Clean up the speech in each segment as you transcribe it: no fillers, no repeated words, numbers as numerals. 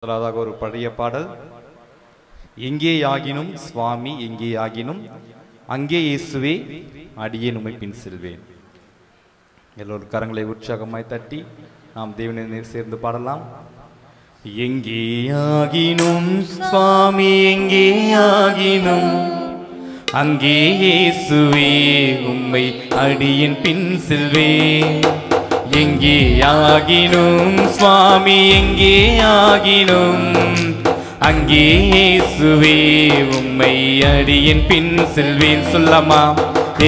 முதலாவதாக ஒரு பழைய பாடல். எங்கேயாகினும் சுவாமி எங்கேயாகினும் அங்கே இயேசுவே அடியேன் உம்மை பின் செல்வேன். எல்லோரும் கரங்களை உற்சாகமாய் தட்டி நாம் தேவனை சேர்ந்து பாடலாம். எங்கேயாகினும் சுவாமி எங்கேயாகினும் அங்கே இயேசுவே உம்மை அடியேன் பின் செல்வேன். எங்கேயாகினும் சுவாமி எங்கேயாகினும் அங்கே இயேசுவே உம்மை அடியேன் பின் செல்வேன். சொல்லமா?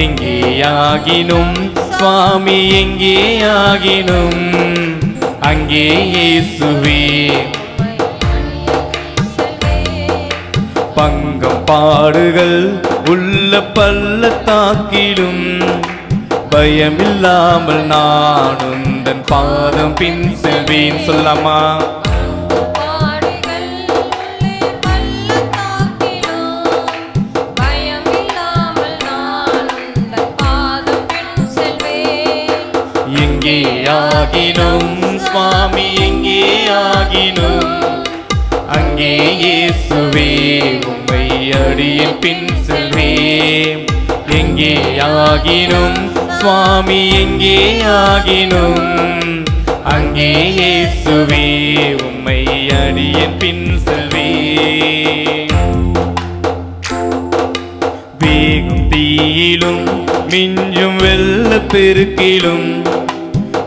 எங்கேயாகினும் சுவாமி எங்கேயாகினும் அங்கே இயேசுவே. பங்கம் பாடுகள் உள்ள பள்ளத்தாக்கிலும் பயமில்லாமல் நான் உந்தன் பாதம் பின் செல்வேன். சொல்லமா? எங்கேயாகினும் சுவாமி எங்கேயாகினும் அங்கே இயேசுவே உம்மை அடியேன் பின் செல்வேன். எங்கேயாகினும் சுவாமி எங்கேயாகினும் அங்கே இயேசுவே உம்மை அடியேன் பின் செல்வேன். வேகும் தீயிலும் மிஞ்சும் வெள்ளப் பெருக்கிலும்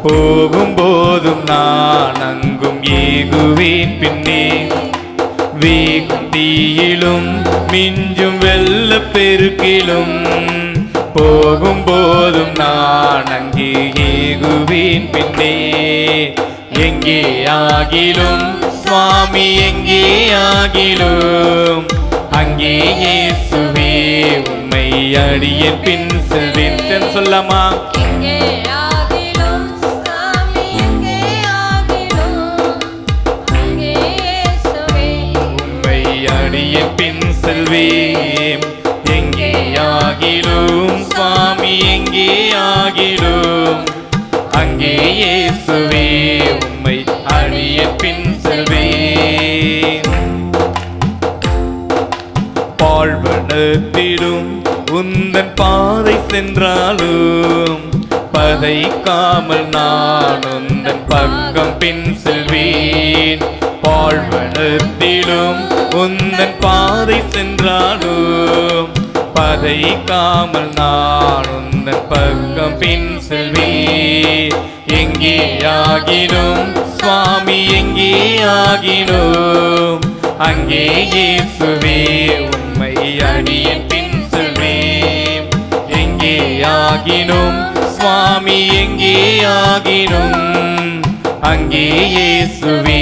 போகும்போதும் நான் அங்கும் ஏகுவேன் பின்னே. வேகும் தீயிலும் மிஞ்சும் வெள்ளப் பெருக்கிலும் போகும்போதும் நான் அங்கே ஏகுவேன் பின்னே. எங்கேயாகிலும் சுவாமி எங்கேயாகிலும் அங்கே இயேசுவே உம்மை அடியேன் பின் செல்வேன். சொல்லமா? உம்மை அடியேன் பின் செல்வேன். எங்கேயாகிலும் சுவாமி எங்கேயாகிலும் அங்கே இயேசுவே உம்மை அடியேன் பின் செல்வேன். பாழ்வனத்திலும் உந்தன் பாதை சென்றாலும் பதைக்காமல் நான் உந்தன் பக்கம் பின் செல்வேன். பாழ்வனத்திலும் உந்தன் பாதை சென்றாலும் பதைக்காமல் நான் உந்தன் பக்கம் பின் செல்வேன். எங்கேயாகிலும் சுவாமி எங்கேயாகிலும் அங்கே இயேசுவே உம்மை அடியேன் பின் செல்வேன். எங்கேயாகிலும் சுவாமி எங்கேயாகிலும் அங்கே இயேசுவே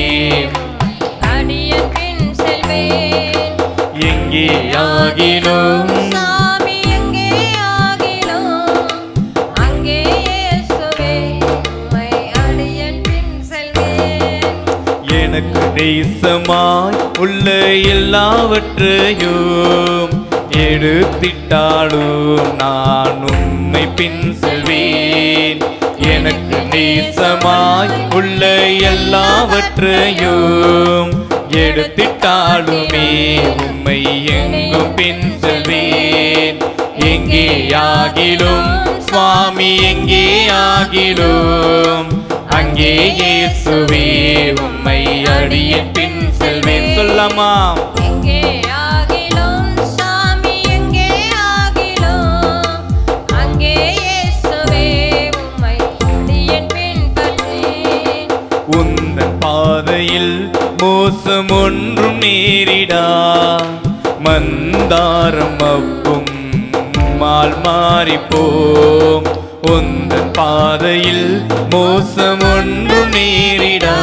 அடியேன் பின் செல்வேன். எங்கேயாகிலும் சுவாமி எங்கேயாகிலும் அங்கே இயேசுவே உம்மை அடியேன் பின் செல்வேன். எனக்கு நேசமாய் உள்ள எல்லாவற்றையும் எடுத்திட்டாலும் நான் உம்மை பின் செல்வேன். எனக்கு நேசமாய் உள்ள எல்லாவற்றையும் எடுத்திட்டாலுமே உம்மை எங்கும் பின் செல்வேன். எங்கேயாகிலும் சுவாமி எங்கேயாகிலும் அங்கே இயேசுவே உம்மை அடியேன் பின் செல்வேன். சொல்லமா? எங்கேயாகிலும் சாமி எங்கேயாகிலும் அங்கே இயேசுவே உம்மை அடியேன் பின்பற்றேன். உந்தன் பாதையில் மோசம் ஒன்றும் நேரிடா, மந்தாரம் அப்பும் மால் மாறிப்போம். உந்தன் பாதையில் மோசம் ஒன்றும் நேரிடா,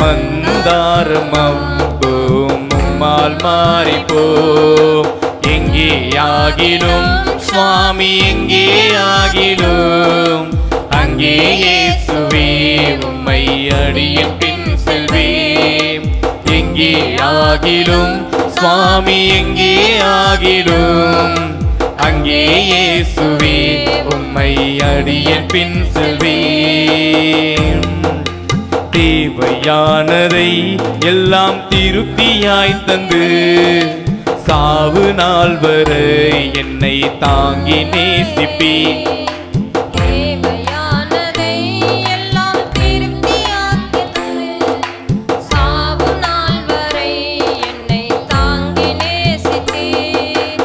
மந்தாரம் அப்பும் மால் மாறிப்போம். எங்கேயாகிலும் சுவாமி எங்கேயாகிலும் அங்கே இயேசுவே உம்மை அடியேன் பின் செல்வேன். எங்கேயாகிலும் சுவாமி எங்கேயாகிலும் அங்கே இயேசுவே உம்மை அடியேன் பின் செல்வேன். தேவையானதை எல்லாம் திருப்தியாய் தந்து சாவு நாள் வரை என்னை தாங்கி நேசிப்பி தேவையானதை எல்லாம் திருப்தியாக்கி தந்து சாவு நாள் வரை என்னை தாங்கி நேசித்தீர்.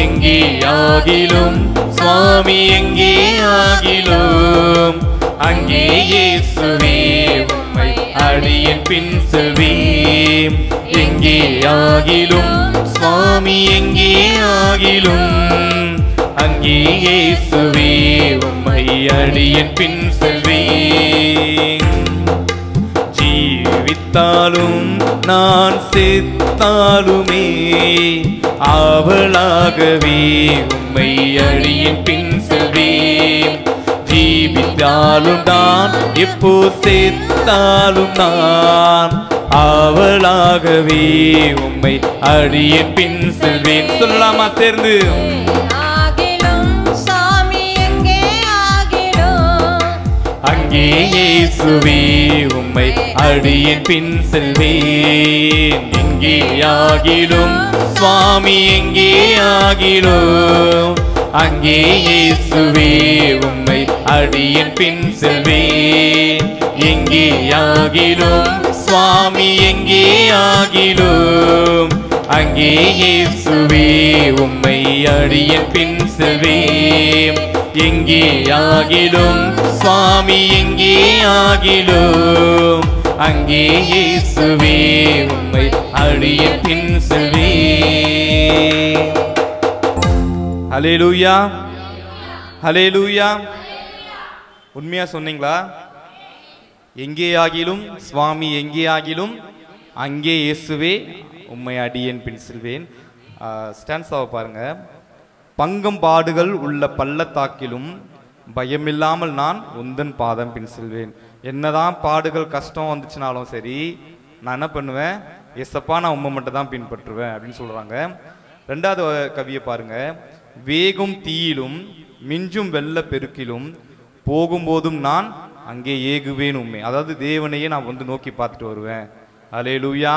எங்கே ஆகிலும் சுவாமி எங்கே ஆகிலும் அங்கே இயேசுவே உம்மை அடியேன் பின் செல்வேன். எங்கே ஆகிலும் சுவாமி எங்கே ஆகிலும் அங்கே இயேசுவே உம்மை அடியேன் பின் செல்வேன். ஜீவித்தாலும் நான் செத்தாலுமே ஆவலாகவே உம்மை அடியேன் பின் செல்வேன். ஜீவித்தாலும் நான் எப்போ செத்தாலும் நான் ஆவலாகவே உம்மை அடியேன் பின் செல்வேன். சொல்லலாமா சேர்ந்து? ஆகிலும் சாமி எங்கே ஆகிலும் அங்கே இயேசுவே உம்மை அடியேன் பின் செல்வேன். எங்கே ஆகிலும் சுவாமி எங்கே ஆகிலும் அங்கே இயேசுவே உம்மை அடியேன் பின் செல்வேன். எங்கே ஆகிலும் சுவாமி எங்கே ஆகிலும் அங்கே இயேசுவே உம்மை அடியேன் பின் செல்வேன். எங்கே ஆகிலும் சுவாமி எங்கே ஆகிலும் அங்கே இயேசுவே உம்மை அடியேன் பின் செல்வேன். ஹல்லேலூயா, ஹல்லேலூயா. உண்மையா சொன்னீங்களா? எங்கே ஆகிலும் சுவாமி எங்கே ஆகிலும் அங்கே இயேசுவே உம்மை அடியேன் பின் செல்வேன். ஸ்டான்ஸாவை பாருங்க. பங்கம் பாடுகள் உள்ள பள்ளத்தாக்கிலும் பயமில்லாமல் நான் உந்தன் பாதம் பின் செல்வேன். என்னதான் பாடுகள் கஷ்டம் வந்துச்சுனாலும் சரி, நான் என்ன பண்ணுவேன்? எஸ்ஸப்பா நான் உம்மை மட்டும் தான் பின்பற்றுவேன் அப்படின்னு சொல்றாங்க. ரெண்டாவது கவியை பாருங்க. வேகும் தீயிலும் மிஞ்சும் வெள்ள பெருக்கிலும் போகும்போதும் நான் அங்கே ஏகுவேன் உண்மை. அதாவது தேவனையே நான் வந்து நோக்கி பார்த்துட்டு வருவேன். அல்லேலூயா.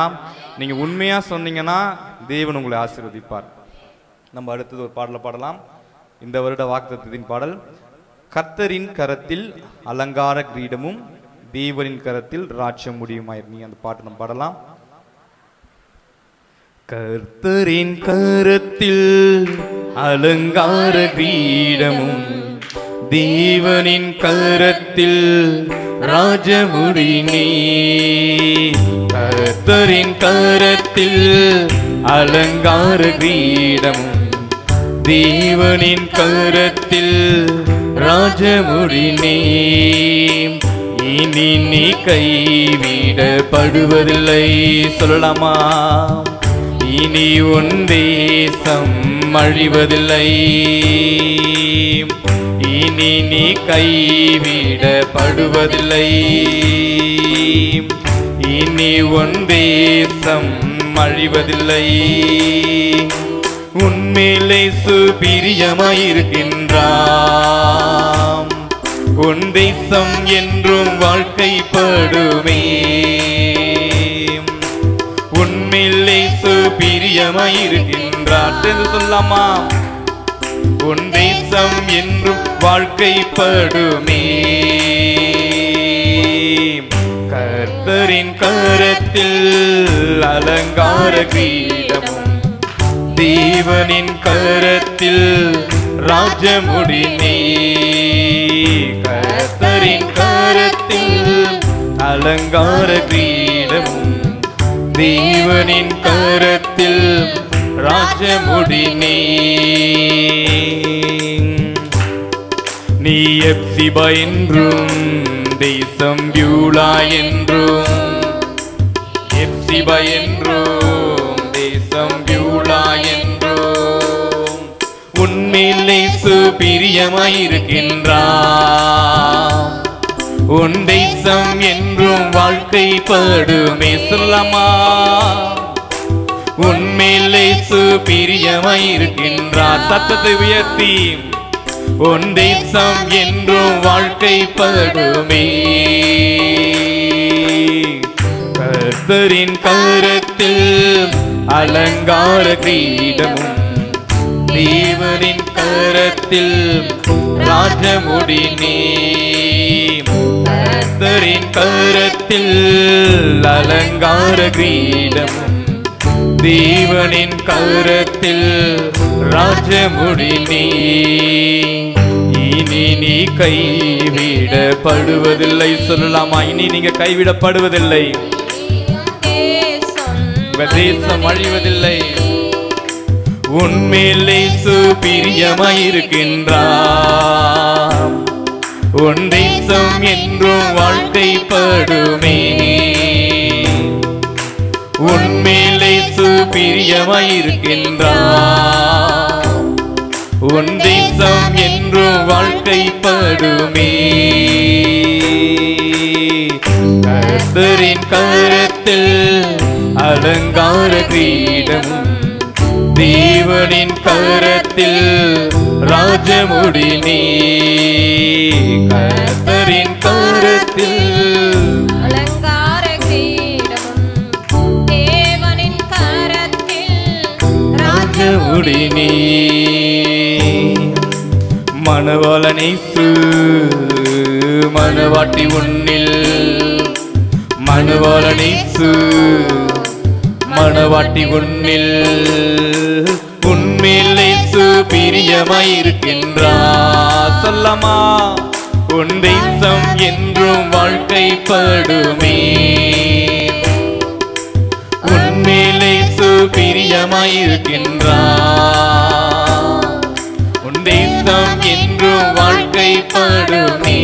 நீங்க உண்மையா சொன்னீங்கன்னா தேவன் உங்களை ஆசீர்வதிப்பார். நம்ம அடுத்தது ஒரு பாடலை பாடலாம். இந்த வருட வாக்குத்தத்தத்தின் பாடல். கர்த்தரின் கரத்தில் அலங்கார கிரீடமும் தேவனின் கரத்தில் ராஜ்யம் முடியுமாயிரு. நீ அந்த பாட்டு நம்ம பாடலாம். கர்த்தரின் கரத்தில் அலங்கார கிரீடமும் தேவனின் கரத்தில் ராஜமுடி நீ. கர்த்தரின் கரத்தில் அலங்கார கிரீடமும் தேவனின் கரத்தில் ராஜமுடி நீ. இனி நீ கைவிடப்படுவதில்லை. சொல்லலாமா? இனி உன் தேசம் அழிவதில்லை. இனி நீ கைவிடப்படுவதில்லை. இனி உன் தேசம் அழிவதில்லை. உன்மேலே சுபிரியமாயிருக்கின்றாம். உன் தேசம் என்றும் வாழ்க்கைப்படுமே. உன்மேலே சுபிரியமாயிருக்கின்றார். என்று சொல்லாமா? உன் தேசம் என்றும் வாழ்க்கைப்படுமே. கர்த்தரின் கரத்தில் அலங்கார கிரீடமும் தேவனின் கரத்தில் ராஜமுடி நீ. கர்த்தரின் கரத்தில் அலங்கார கிரீடமும் தேவனின் கரத்தில் ராஜமுடி நீ. நீ எப்சிபா என்றும் தேசம் பியூலா என்றும், எப்சிபா என்றும் தேசம் பியூலா என்றும் உன்மேலே சுபிரியமாயிருக்கின்றான். உன் தேசம் என்றும் வாழ்க்கைப்படுமே. சொல்லலாமா? உன்மேலே சுபிரியமாயிருக்கின்றார். சத்தத்தை உயர்த்தி உன் தேசம் என்றும் வாழ்க்கைப்படுமே. கர்த்தரின் கரத்தில் அலங்கார கிரீடமும் தேவனின் கரத்தில் ராஜமுடி நீ. கர்த்தரின் கரத்தில் அலங்கார கிரீடமும் தேவனின் கரத்தில் ராஜமுடி நீ. இனி நீ கைவிடப்படுவதில்லை. சொல்லலாமா? இனி நீங்க கைவிடப்படுவதில்லை. தேசம் அழிவதில்லை. உன்மேலே பிரியமாயிருக்கின்றார். உன் தேசம் என்றும் வாழ்க்கைப்படுமே. உன்மேலே பிரியமாயிருக்கின்றார். உன் தேசம் என்றும் வாழ்க்கைப்படுமே. கர்த்தரின் கரத்தில் அலங்கார கிரீடமும் தேவனின் கரத்தில் ராஜமுடி நீ. கர்த்தரின் கரத்தில் அலங்கார கிரீடமும் தேவனின் கரத்தில் ராஜமுடி நீ. மணவாளனேசு மணவாட்டி உன்னில். மணவாளனேசு மணவாட்டி உன்னில். உன்மேலே பிரியமாயிருக்கின்றார். சொல்லமா? உன் தேசம் என்றும் வாழ்க்கைப்படுமே. உன்மேலே பிரியமாயிருக்கின்றார். உன் தேசம் என்றும் வாழ்க்கைப்படுமே.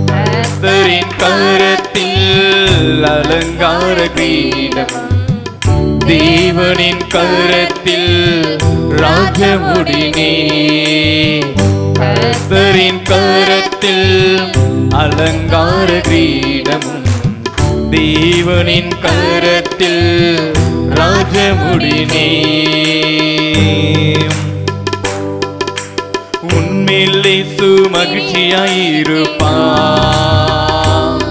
கர்த்தரின் கரத்தில் அலங்கார கிரீடமும் தேவனின் கரத்தில் ராஜமுடி நீ. கர்த்தரின் கரத்தில் அலங்கார கிரீடமும் தேவனின் கரத்தில் ராஜமுடி நீ. உன்மேலே மகிழ்ச்சியாயிருப்பார்.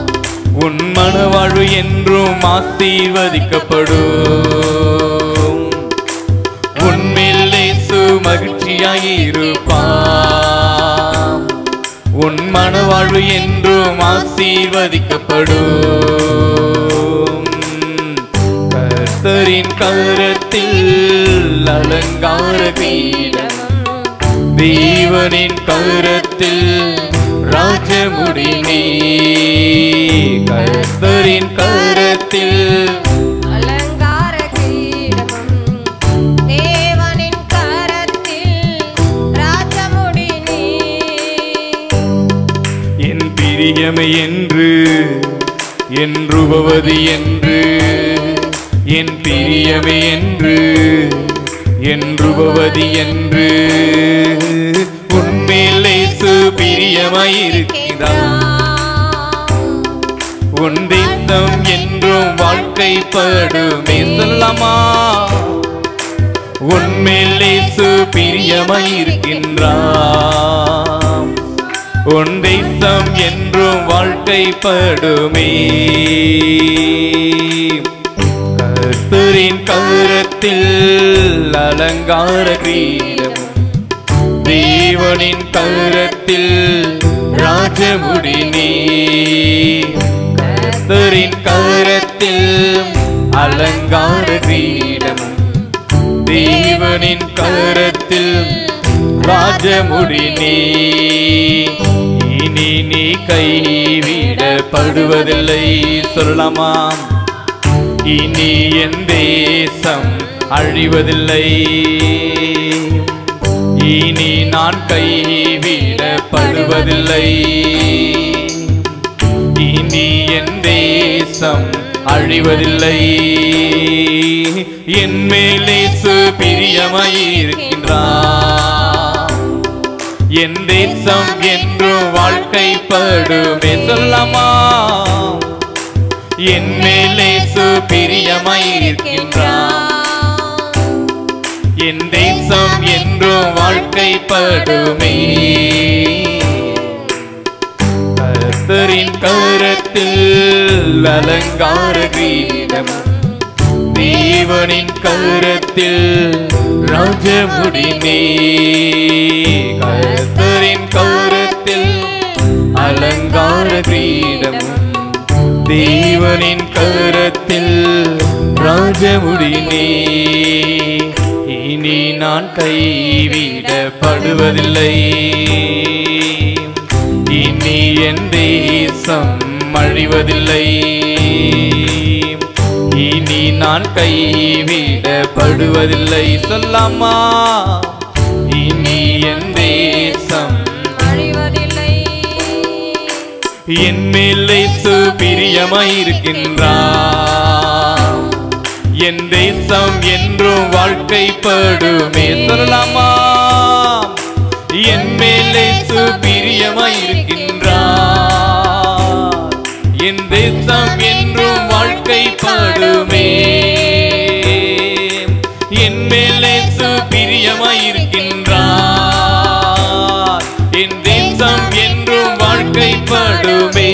உன் மனவாழ்வு என்றும் ஆசீர்வதிக்கப்படும். உன்மேலே மகிழ்ச்சியாயிருப்பார். உன் மனவாழ்வு என்றும் ஆசீர்வதிக்கப்படும். கர்த்தரின் கரத்தில் அலங்கார கிரீடம் தேவனின் கரத்தில் ராஜமுடி நீ. கர்த்தரின் கரத்தில் அலங்கார கிரீடமும் தேவனின் கரத்தில் ராஜமுடி நீ. என் பிரியமை என்று என்றுபவதி என்று. என் பிரியமை என்று என்றுபவதி என்று. உன்மேலே பிரியமாயிருக்கிறார். உன் தேசம் என்றும் வாழ்க்கைப்படுமே. சொல்லலாமா? உன்மேலே பிரியமாயிருக்கின்றார். உன் தேசம் என்றும் வாழ்க்கைப்படுமே. கர்த்தரின் கரத்தில் அலங்கார கிரீடமும் தேவனின் கரத்தில் ராஜமுடி நீ. கர்த்தரின் கரத்தில் அலங்கார கிரீடமும் தேவனின் கரத்தில் ராஜமுடி நீ. இனி நீ கைவிடப்படுவதில்லை. சொல்லலாமா? இனி என் தேசம் அழிவதில்லை. இனி நான் கைவிடப்படுவதில்லை. இனி என் தேசம் அழிவதில்லை. என் மேலே பிரியமாயிருக்கின்றார். என் தேசம் என்றும் வாழ்க்கைப்படுமே. சொல்லலாமா? என் மேலே பிரியமாயிருக்கின்றார். என் தேசம் என்றும் வாழ்க்கைப்படுமே. கர்த்தரின் கரத்தில் அலங்கார கிரீடமும் தேவனின் கரத்தில் ராஜமுடினே. கர்த்தரின் கரத்தில் அலங்கார கிரீடமும் தேவனின் கரத்தில் ராஜமுடினே. இனி நான் கைவிடப்படுவதில்லை, இனி என் தேசம் அழிவதில்லை, இனி நான் கைவிடப்படுவதில்லை. சொல்லாமா, இனி என் தேசம் அழிவதில்லை. என் மேலே பிரியமாயிருக்கின்றார், என் தேசம் என்றும் வாழ்க்கைப்படுமே. சொல்லலாமா, என் மேலே பிரியமாயிருக்கின்றார், என் தேசம் என்றும் வாழ்க்கைப்படுமே. என் மேலே பிரியமாயிருக்கின்றார், என் தேசம் என்றும் வாழ்க்கைப்படுமே.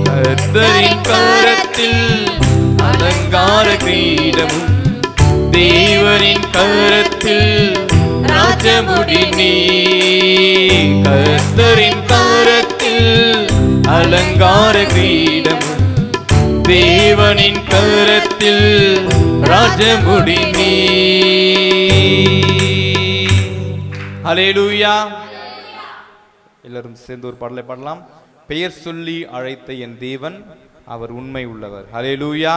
கர்த்தரின் கரத்தில் அலங்கார கிரீடமும் தேவனின் கரத்தில் ராஜமுடினே. கர்த்தரின் கரத்தில் அலங்கார கிரீடமும் தேவனின் கரத்தில் ராஜமுடினே. ஹல்லேலூயா. எல்லாரும் சேர்ந்து ஒரு பாடலை பாடலாம். பெயர் சொல்லி அழைத்த என் தேவன் அவர் உண்மை உள்ளவர். ஹல்லேலூயா.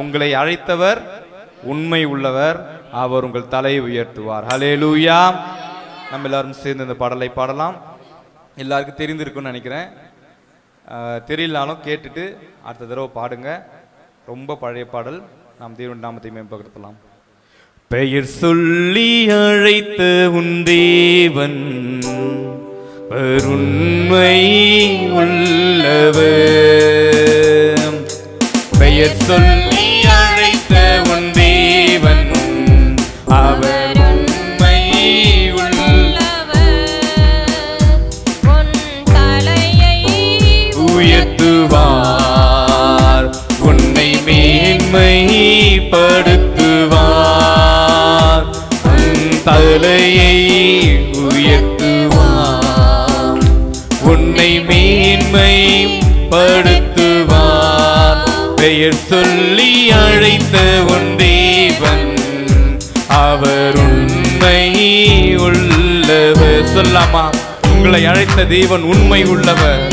உங்களை அழைத்தவர் உண்மை உள்ளவர், அவர் உங்கள் தலையை உயர்த்துவார். ஹல்லேலூயா. நம்ம எல்லாரும் சேர்ந்து இந்த பாடலை பாடலாம். எல்லாருக்கும் தெரிந்திருக்கும்னு நினைக்கிறேன். தெரியலனாலும் கேட்டுட்டு அடுத்த தடவை பாடுங்க. ரொம்ப பழைய பாடல். நாம் தேவன் நாமத்தை மேம்படுத்தலாம். பெயர் சொல்லி அழைத்த உன் தேவன் உண்மை உள்ளவர். பெயர் சொல்லி அழைத்த உன் தேவன் அவர் உண்மை உள்ளவர். உன் தலையை உயர்த்துவார், உன்னை மேன்மைப்படுத்துவார். உன் தலையை உயர்த்துவார், உன்னை மேன்மைப்படுத்துவார். பெயர் சொல்லி அழைத்த உன் தேவன் அவர் உண்மை உள்ளவர். சொல்லாமா, உங்களை அழைத்த தேவன் உண்மை உள்ளவர்.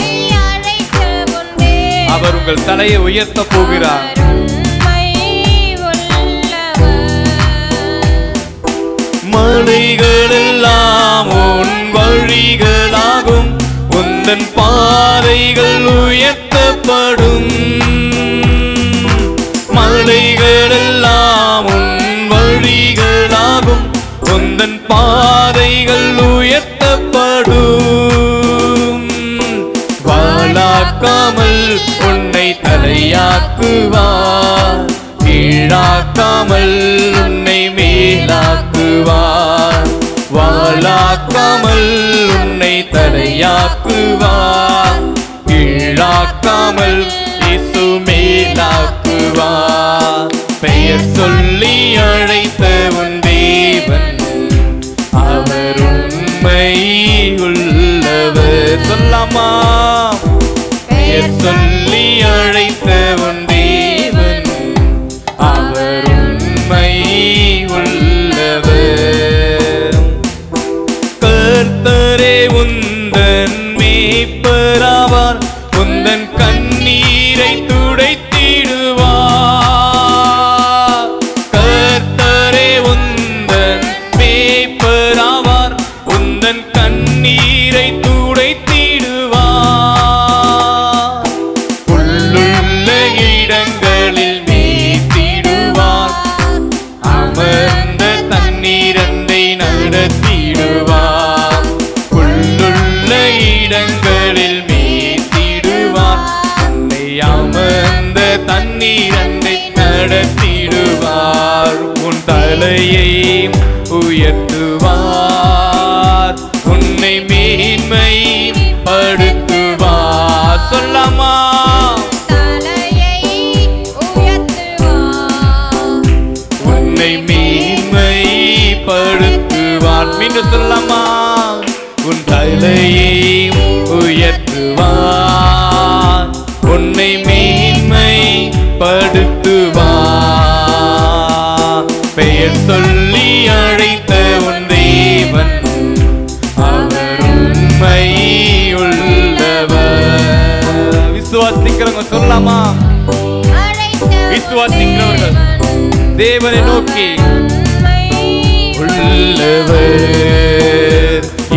அவர் உங்கள் தலையை உயர்த்த போகிறார். மலைகளெல்லாம் உன் வழிகளாகும், உந்தன் பாதைகள் உயர்த்தப்படும். மலைகளெல்லாம் உன் வழிகளாகும், உந்தன் பாதைகள் உயர்த்தப்படும். வாளாக்காமல் உன்னை தலையாக்குவார், கீழாக்காமல் உன்னை மேலாக்குவார். வாளாக்காமல் உன்னை தலையாக்குவார், கீழாக்காமல் இயேசு மேலாக்குவார். பெயர் சொல்லி அழைத்த உன் தேவன் அவர் உண்மை உள்ளவர். சொல்லாமா, பெயர் சொல்லி அழைத்த உன் தேவன் அவர் உண்மை உள்ளவர். கர்த்தரே உந்தன் மேய்ப்பராவார், உந்தன் கண்ணீரை துடைத்திடுவார். கர்த்தரே உந்தன் மேய்ப்பராவார், உந்தன் கண்ணீரை துடைத்திடுவார். உள்ளுள்ள இடங்களில் மேய்த்திடுவார், அமர்ந்த தண்ணீரண்டை நடத்திடுவார். உள்ளுள்ள இடங்களில் மேய்த்திடுவார், உன்னை அமர்ந்த தண்ணீரண்டை நடத்திடுவார். உன் தலையை உயர்த்துவார், உன்னை மேன்மைப்படுத்துவார். சொல்லாமா தலையை உயர்த்துவார். உன்னை மேன்மைப்படுத்துவார். மீண்டும் சொல்லாமா உன் தலையை உயர்த்துவார். உன்னை மேன்மைப்படுத்துவார். பெயர் சொல்லி அழைத்த உன் தேவன் அவர் உண்மை உள்ளவர். விசுவாசிக்கிறவங்க சொல்லாமா விசுவாசிக்கிறவர்கள் தேவனை நோக்கி உள்ளவர்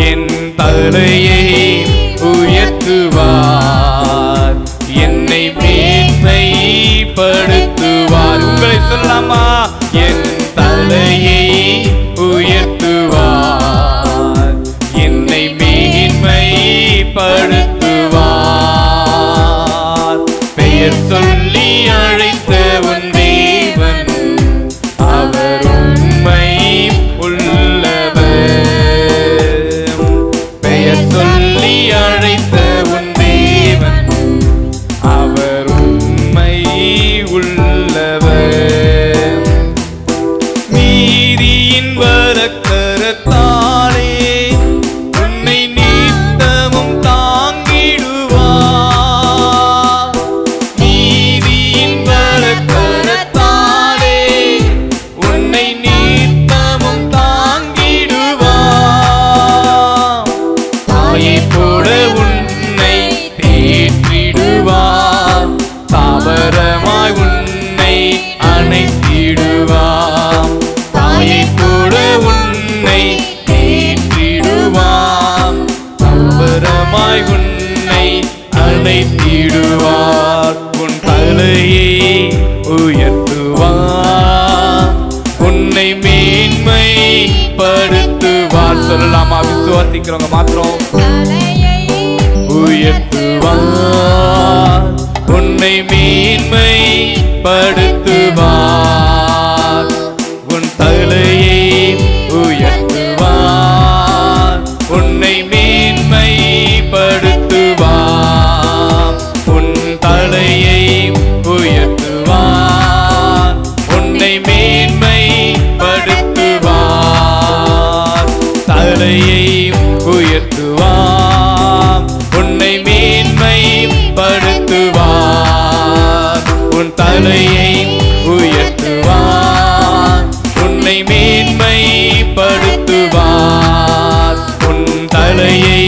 என் தலையை உயர்த்துவார். என்னை மேன்மைப்படுத்துவார். உங்களை சொல்லாமா என் தலையை உயர்த்துவார். என்னை மேன்மைப்படுத்துவார். பெயர் சொல்லி அழைத்த உன் தேவன் அவர் உண்மை உள்ளவர். பெயர் சொல்லி அழைத்த உன் தேவன் அவர் உண்மை உள்ளவர். நீதியின் வரக்கரத்தாலே உன்னை நித்தமும் தாங்கிடுவார். நீதியின் வரக்கரத்தாலே உன்னை நித்தமும் தாங்கிடுவார். தாயை போல உன்னை தேற்றிடுவார். தாவரமாய் உன்னை அணைத்திடுவார். தாயை போல உன்னை தேற்றிடுவார். தாவரமாய் உன்னை அணைத்திடுவார். உன் தலையை உயர்த்துவார். உன்னை மேன்மைப்படுத்துவார். சொல்லலாமா விசுவாசிக்கிறவங்க மாத்திரம் உயர்த்துவார். உன்னை மேன்மைப்படுத்துவார். உன் தலையை உயர்த்துவார். உன்னை மேன்மைப்படுத்துவார். உன் தலையை உயர்த்துவார். உன்னை மேன்மைப்படுத்துவார். தலையை உயர்த்துவார். உன்னை மேன்மைப்படுத்துவார். உன் தலையை உயர்த்துவார். உன்னை மேன்மைப்படுத்துவார். உன் தலையை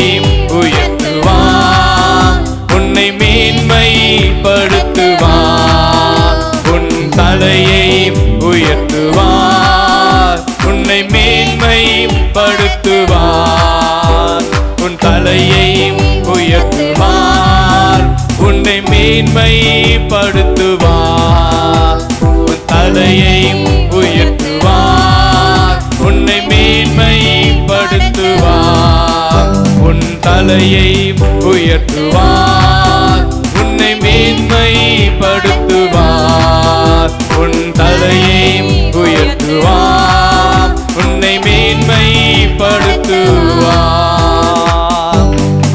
உயர்த்துவார். உன்னை மேன்மைப்படுத்துவார். உன் தலையை உயர்த்துவார். உன்னை மேன்மைப்படுத்துவார். உன் தலையை உயர்த்துவார். உன்னை மேன்மைப்படுத்துவார். உன் தலையை உயர்த்துவார். உன்னை மேன்மைப்படுத்துவார். உன் தலையை உயர்த்துவார். உன்னை மேன்மைப்படுத்துவார். உன் தலையை உயர்த்துவார். உன்னை மேன்மைப்படுத்துவார்.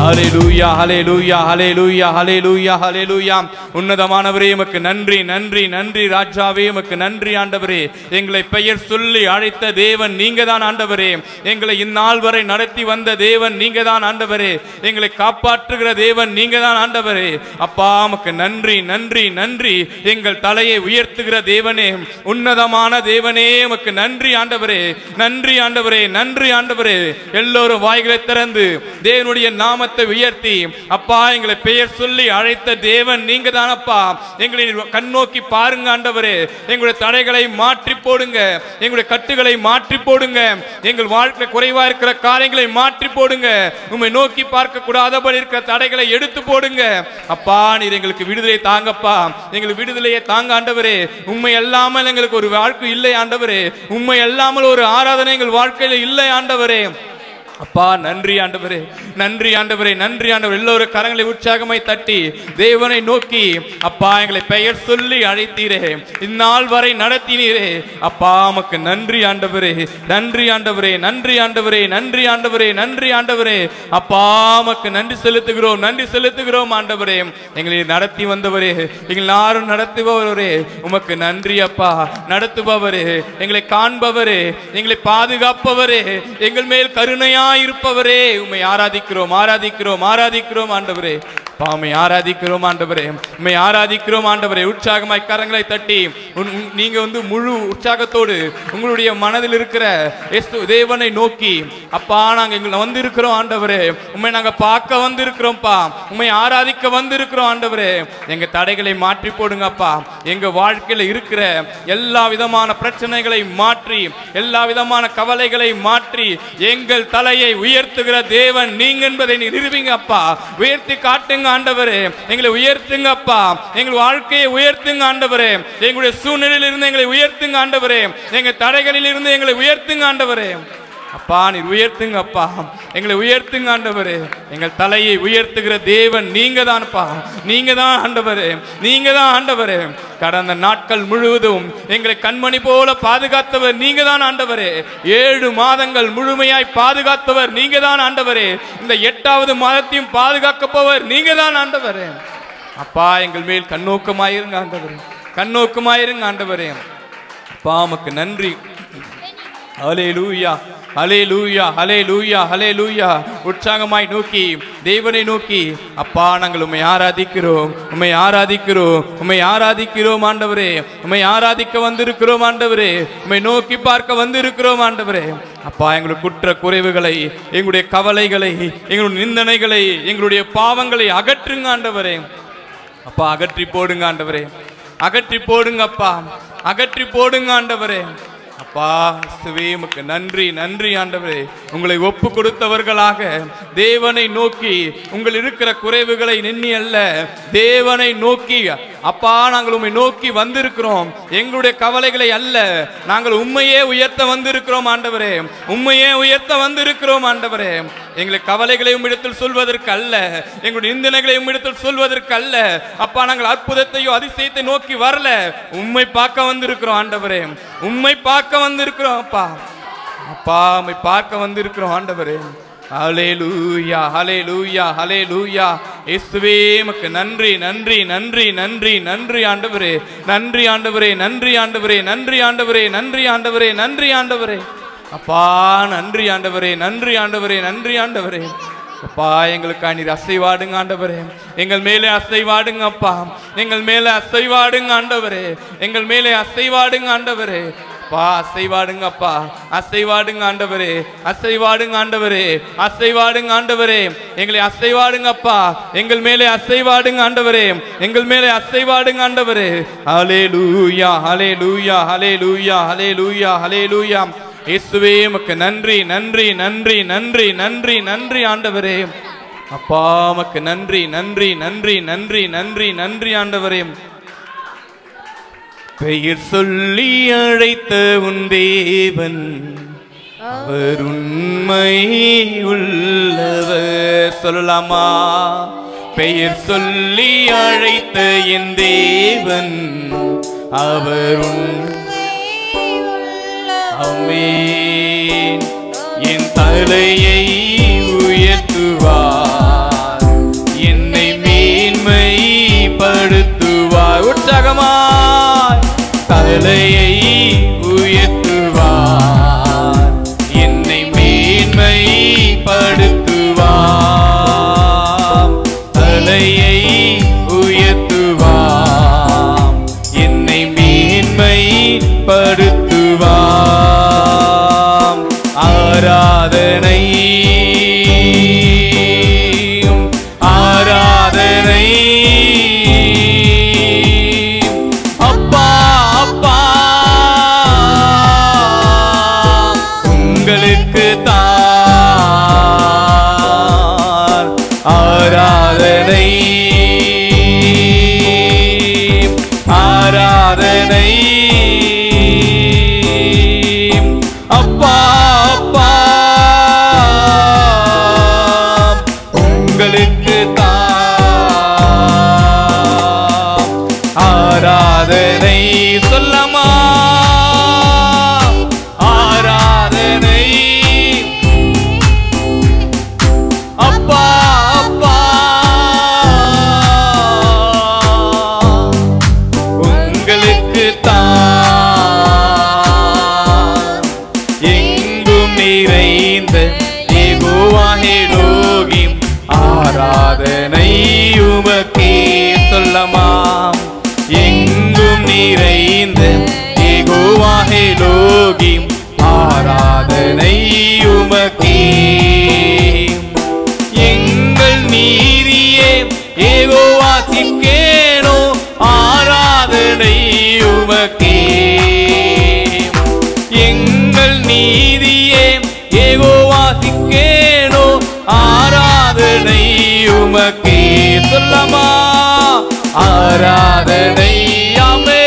ஹல்லேலூயா ஹல்லேலூயா ஹல்லேலூயா ஹல்லேலூயா ஹல்லேலூயா. உன்னதமானவரே உமக்கு நன்றி நன்றி நன்றி. ராஜாவே உமக்கு நன்றி ஆண்டவரே. எங்களை பெயர் சொல்லி அழைத்த தேவன் நீங்க தான் ஆண்டவரே. எங்களை இந்நாள் வரை நடத்தி வந்த தேவன் நீங்க தான் ஆண்டவரே. எங்களை காப்பாற்றுகிற தேவன் நீங்க தான் ஆண்டவரே. அப்பா உமக்கு நன்றி நன்றி நன்றி. எங்கள் தலையை உயர்த்துகிற தேவனே, உன்னதமான தேவனே உமக்கு நன்றி ஆண்டவரே. நன்றி ஆண்டவரே நன்றி ஆண்டவரே. எல்லோரும் வாய்களை திறந்து தேவனுடைய நாமத்தை உயர்த்தி அப்பா எங்களை பெயர் சொல்லி அழைத்த தேவன் நீங்க தானப்பா. எங்களை கண்ணோக்கி பாருங்க ஆண்டவரே. எங்களுடைய தடைகளை மாற்றி போடுங்க. எங்களுடைய கட்டுகளை மாற்றி போடுங்க. எங்கள் வாழ்க்கை குறைவா இருக்கிற காரியங்களை மாற்றி போடுங்க. உம்மை நோக்கி பார்க்க கூடாதபடி இருக்கிற தடைகளை எடுத்து போடுங்க. அப்பா நீர் எங்களுக்கு விடுதலை தாங்கப்பா. எங்களுக்கு விடுதலையை தாங்க ஆண்டவரே. உம்மை அல்லாமல் எங்களுக்கு ஒரு வாழ்க்கை இல்லை ஆண்டவரே. உம்மை அல்லாமல் ஒரு ஆராதனை எங்கள் வாழ்க்கையில இல்லை ஆண்டவரே. அப்பா நன்றி ஆண்டவரே, நன்றி ஆண்டவரே, நன்றி ஆண்டவர். எல்லோரும் கரங்களை உற்சாகமாய் தட்டி தேவனை நோக்கி அப்பா எங்களை பெயர் சொல்லி அழைத்தீரே, இந்நாள் வரை நடத்தினீரே அப்பா உமக்கு நன்றி ஆண்டவரே, நன்றி ஆண்டவரே, நன்றி ஆண்டவரே, நன்றி ஆண்டவரே, நன்றி ஆண்டவரே. அப்பா உமக்கு நன்றி செலுத்துகிறோம், நன்றி செலுத்துகிறோம் ஆண்டவரே. எங்களை நடத்தி வந்தவரே, எங்கள் யாரும் நடத்துபவரே உமக்கு நன்றி அப்பா. நடத்துபவரே, எங்களை காண்பவரே, எங்களை பாதுகாப்பவரே, எங்கள் மேல் கருணையா இருப்பவரே உம்மை ஆராதிக்கிறோம், ஆராதிக்கிறோம், ஆராதிக்கிறோம் ஆண்டவரே. பாமை ஆராதிக்கிறோம் ஆண்டவரே, உம்மை ஆராதிக்கிறோம் ஆண்டவரே. உற்சாகமாய் கரங்களை தட்டி நீங்க முழு உற்சாகத்தோடு உங்களுடைய மனதில் இருக்கிற தேவனை நோக்கி அப்பா நாங்க எங்களை வந்திருக்கிறோம் ஆண்டவரே, உம்மை நாங்க பார்க்க வந்திருக்கிறோம்ப்பா, உம்மை ஆராதிக்க வந்திருக்கிறோம் ஆண்டவரே. எங்க தடைகளை மாற்றி போடுங்கப்பா. எங்க வாழ்க்கையில இருக்கிற எல்லா விதமான பிரச்சனைகளை மாற்றி, எல்லா விதமான கவலைகளை மாற்றி எங்கள் தலையை உயர்த்துகிற தேவன் நீங்க என்பதை நிரூபிங்க அப்பா. உயர்த்தி காட்டுங்க ஆண்டவரே, எங்களை உயர்த்துங்க அப்பா. எங்கள் வாழ்க்கையை உயர்த்துங்க ஆண்டவரே. எங்களுடைய சூழ்நிலையில் இருந்து எங்களை உயர்த்துங்க ஆண்டவரே. எங்க தடைகளில் இருந்து எங்களை உயர்த்துங்க ஆண்டவரே. அப்பா நீர் உயர்த்துங்க அப்பா, எங்களை உயர்த்துங்க ஆண்டவரே. எங்கள் தலையை உயர்த்துகிற தேவன் நீங்க தான்ப்பா, நீங்க தான் ஆண்டவரே, நீங்க தான் ஆண்டவரே. கடந்த நாட்கள் முழுவதும் எங்களை கண்மணி போல பாதுகாத்தவர் நீங்க தான் ஆண்டவரே. 7 மாதங்கள் முழுமையாய் பாதுகாத்தவர் நீங்க தான் ஆண்டவரே. இந்த 8வது மாதத்தையும் பாதுகாக்கப்பவர் நீங்க தான் ஆண்டவரே. அப்பா எங்கள் மேல் கண்ணோக்கமாயிருங்க ஆண்டவரே, கண்ணோக்கமாயிருங்க ஆண்டவரே. அப்பா உமக்கு நன்றி. ஹல்லேலூயா, ஹல்லேலூயா, ஹல்லேலூயா, ஹல்லேலூயா. உற்சாகமாய் நோக்கி தேவனை நோக்கி அப்பா நாங்கள் உம்மை ஆராதிக்கிறோம், உம்மை ஆராதிக்கிறோம், உம்மை ஆராதிக்கிறோம் ஆண்டவரே. உம்மை ஆராதிக்க வந்திருக்கிறோம் ஆண்டவரே, உம்மை நோக்கி பார்க்க வந்திருக்கிறோம் ஆண்டவரே. அப்பா எங்களுடைய குற்ற குறைவுகளை, எங்களுடைய கவலைகளை, எங்களுடைய நிந்தனைகளை, எங்களுடைய பாவங்களை அகற்றுங்க ஆண்டவரே. அப்பா அகற்றி போடுங்க ஆண்டவரே, அகற்றி போடுங்க அப்பா, அகற்றி போடுங்க ஆண்டவரே. அப்பா உமக்கு நன்றி, நன்றி ஆண்டவரே. உங்களை ஒப்பு கொடுத்தவர்களாக தேவனை நோக்கி உங்கள் இருக்கிற குறைவுகளை எண்ணி அல்ல, தேவனை நோக்கி அப்பா நாங்கள் உம்மை நோக்கி வந்திருக்கிறோம். எங்களுடைய கவலைகளை அல்ல, நாங்கள் உம்மையே உயர்த்த வந்திருக்கிறோம் ஆண்டவரே, உம்மையே உயர்த்த வந்திருக்கிறோம் ஆண்டவரே. எங்களை கவலைகளை உம்மிடத்தில் சொல்வதற்கு அல்ல, எங்களுடைய நிந்தனைகளை உம்மிடத்தில் சொல்வதற்கு அல்ல அப்பா. நாங்கள் அற்புதத்தையோ அதிசயத்தை நோக்கி வரல, உம்மை பார்க்க வந்திருக்கிறோம் ஆண்டவரே, உம்மை பார்க்க வந்திருக்கிறோம் அப்பா. அப்பா உம்மை பார்க்க வந்திருக்கிறோம் ஆண்டவரே. ஹல்லேலூயா, ஹல்லேலூயா, ஹல்லேலூயா. இயேசுவே உமக்கு நன்றி, நன்றி, நன்றி, நன்றி, நன்றி ஆண்டவரே, நன்றி ஆண்டவரே, நன்றி ஆண்டவரே, நன்றி ஆண்டவரே, நன்றி ஆண்டவரே, நன்றி ஆண்டவரே. அப்பா நன்றி ஆண்டவரே, நன்றி ஆண்டவரே, நன்றி ஆண்டவரே. அப்பா எங்களுக்காக நீர் அசைவாடுங்க ஆண்டவரே, எங்கள் மேலே அசைவாடுங்க அப்பா, எங்கள் மேலே அசைவாடுங்க ஆண்டவரே, எங்கள் மேலே அசைவாடுங்க ஆண்டவரே. அப்பா அசைவாடுங்க அப்பா, அசைவாடுங்க ஆண்டவரே, அசைவாடுங்க ஆண்டவரே, அசைவாடுங்க ஆண்டவரே. எங்களை அசைவாடுங்க அப்பா, எங்கள் மேலே அசைவாடுங்க ஆண்டவரே, எங்கள் மேலே அசைவாடுங்க ஆண்டவரே. ஹல்லேலூயா, ஹல்லேலூயா, ஹல்லேலூயா, ஹல்லேலூயா, ஹல்லேலூயா. இயேசுவே உமக்கு நன்றி, நன்றி, நன்றி, நன்றி, நன்றி, நன்றி ஆண்டவரே. அப்பா உமக்கு நன்றி, நன்றி, நன்றி, நன்றி, நன்றி, நன்றி ஆண்டவரே. பெயர் சொல்லி அழைத்த உன் தேவன் அவர் உண்மை உள்ளவர். சொல்லலாமா? பெயர் சொல்லி அழைத்த என் தேவன் அவர் ஆமென். என் தலையை உயர்த்துவார், என்னை மேன்மைப்படுத்துவார். உற்சாகமாய் தலையை உயர்த்துவார், என்னை மேன்மைப்படுத்துவார். தலையை உயர்த்துவார், என்னை மேன்மைப்படுத்துவார். ஆராதனை, ஆராதனை அப்பா, அப்பா ஆராதனை சொல்லமா ஆராதனை அப்பா அப்பா உங்களுக்கு தான் எங்கும் நிறைந்த யெகோவா எலோகிம் ஆராதனை உமக்கே சொல்லமா எங்கும் நிறைந்த யெகோவா எலோகிம் ஆராதனை உமக்கே எங்கள் நீதியே யெகோவா சிக்கேனோ ஆராதனை உமக்கே எங்கள் நீதியே யெகோவா சிக்கேனோ ஆராதனை உமக்கே சொல்லமா ஆராதனை ஆமே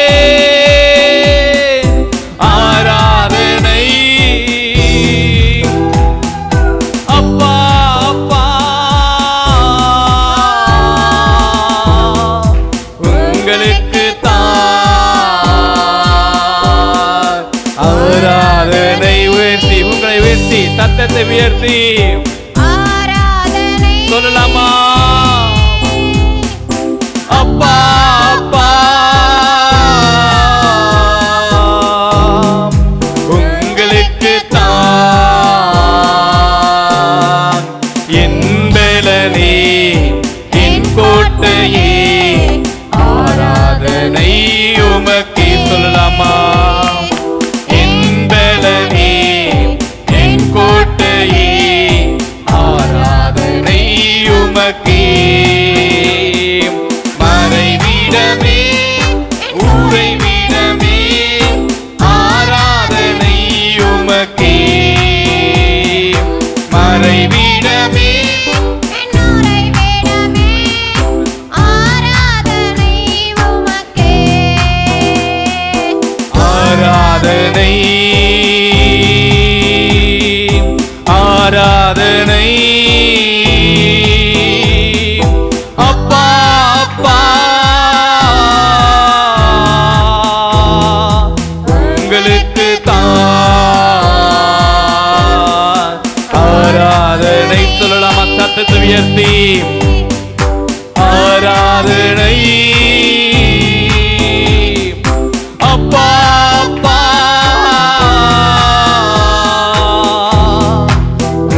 ஆராதனை அப்பா அப்பா உங்களுக்கு தான் ஆராதனை உயர்த்தி உங்களை உயர்த்தி சத்தத்தை உயர்த்தி ஆராதனை சொல்லலாமா அப்பா அப்பா உங்களுக்கு தான் என் பலனே என் கோட்டையே ஆராதனை உமக்கே சொல்லலாமா என் பலனே என் கோட்டையே ஆராதனை உமக்கே மறைவிடமே உறைவிடமே ஆராதனை உமக்கே மறைவிடமே என்னுரை வேடமே ஆராதனை உமக்கே ஆராதனை ஆராதனை அப்பா அப்பா உங்களுக்கு தான் ஆராதனை சொல்லலாமா சத்தத்தை உயர்த்தி ஆராதனை அப்பா அப்பா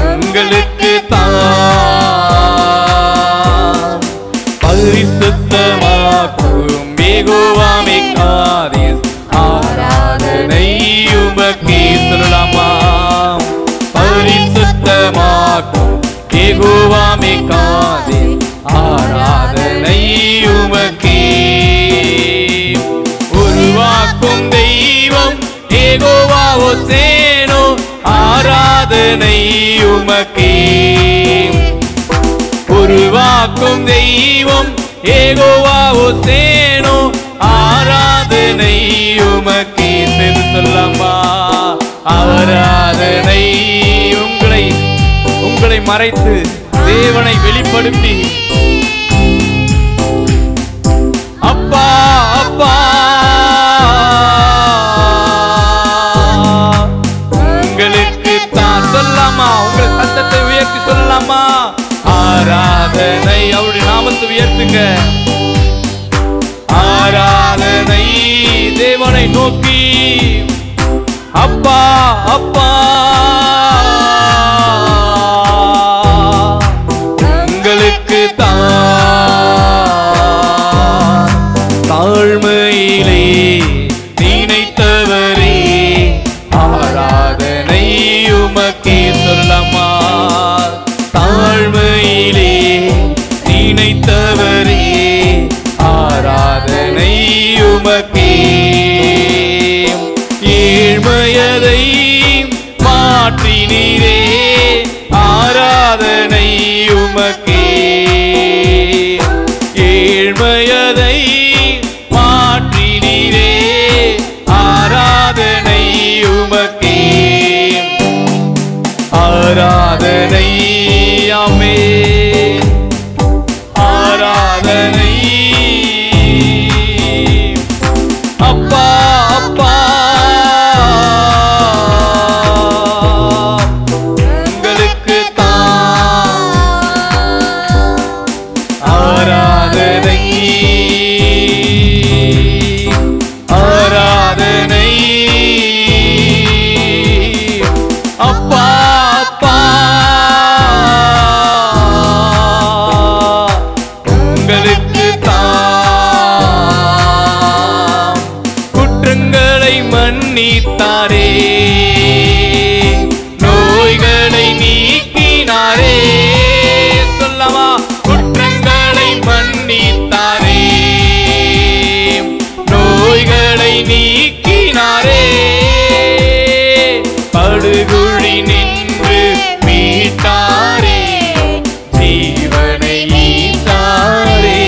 உங்களுக்கு தான் பரிசுத்தமாக்கும் யெகோவா மிக்காதேஸ் ஆராதனை உமக்கே சொல்லலாமா பரிசுத்தமாக்கும் யெகோவா மிக்காதேஸ் ஆராதனை உமக்கே உருவாக்கும் தெய்வம் யெகோவா ஓசேனோ ஆராதனை உமக்கே உருவாக்கும் தெய்வம் யெகோவா ஓசேனோ ஆராதனை உமக்கே என்று சொல்லலாமா ஆராதனை உங்களை மறைத்து தேவனை வெளிப்படுத்தி அப்பா அப்பா உங்களுக்கு தான் சொல்லலாமா உங்கள் சத்தத்தை உயர்த்தி சொல்லலாமா ஆராதனை அவருடைய நாமத்தை உயர்த்துங்க ஆராதனை தேவனை நோக்கி அப்பா அப்பா உங்களுக்கு தான் தாழ்மையிலே நினைத்தவரே ஆராதனை உமக்கே சொல்லலாமா தாழ்மையிலே நினைத்தவரே ஆராதனை உமக்கே ஏழ்மையதை மாற்றினீரே ஆராதனை உமக்கே ஏழ்மையதை மாற்றினீரே ஆராதனை உமக்கே ஆராதனை ஆமென் ஆராதனை படுகுழி நின்று மீட்டாரே, ஜீவனை ஈந்தாரே.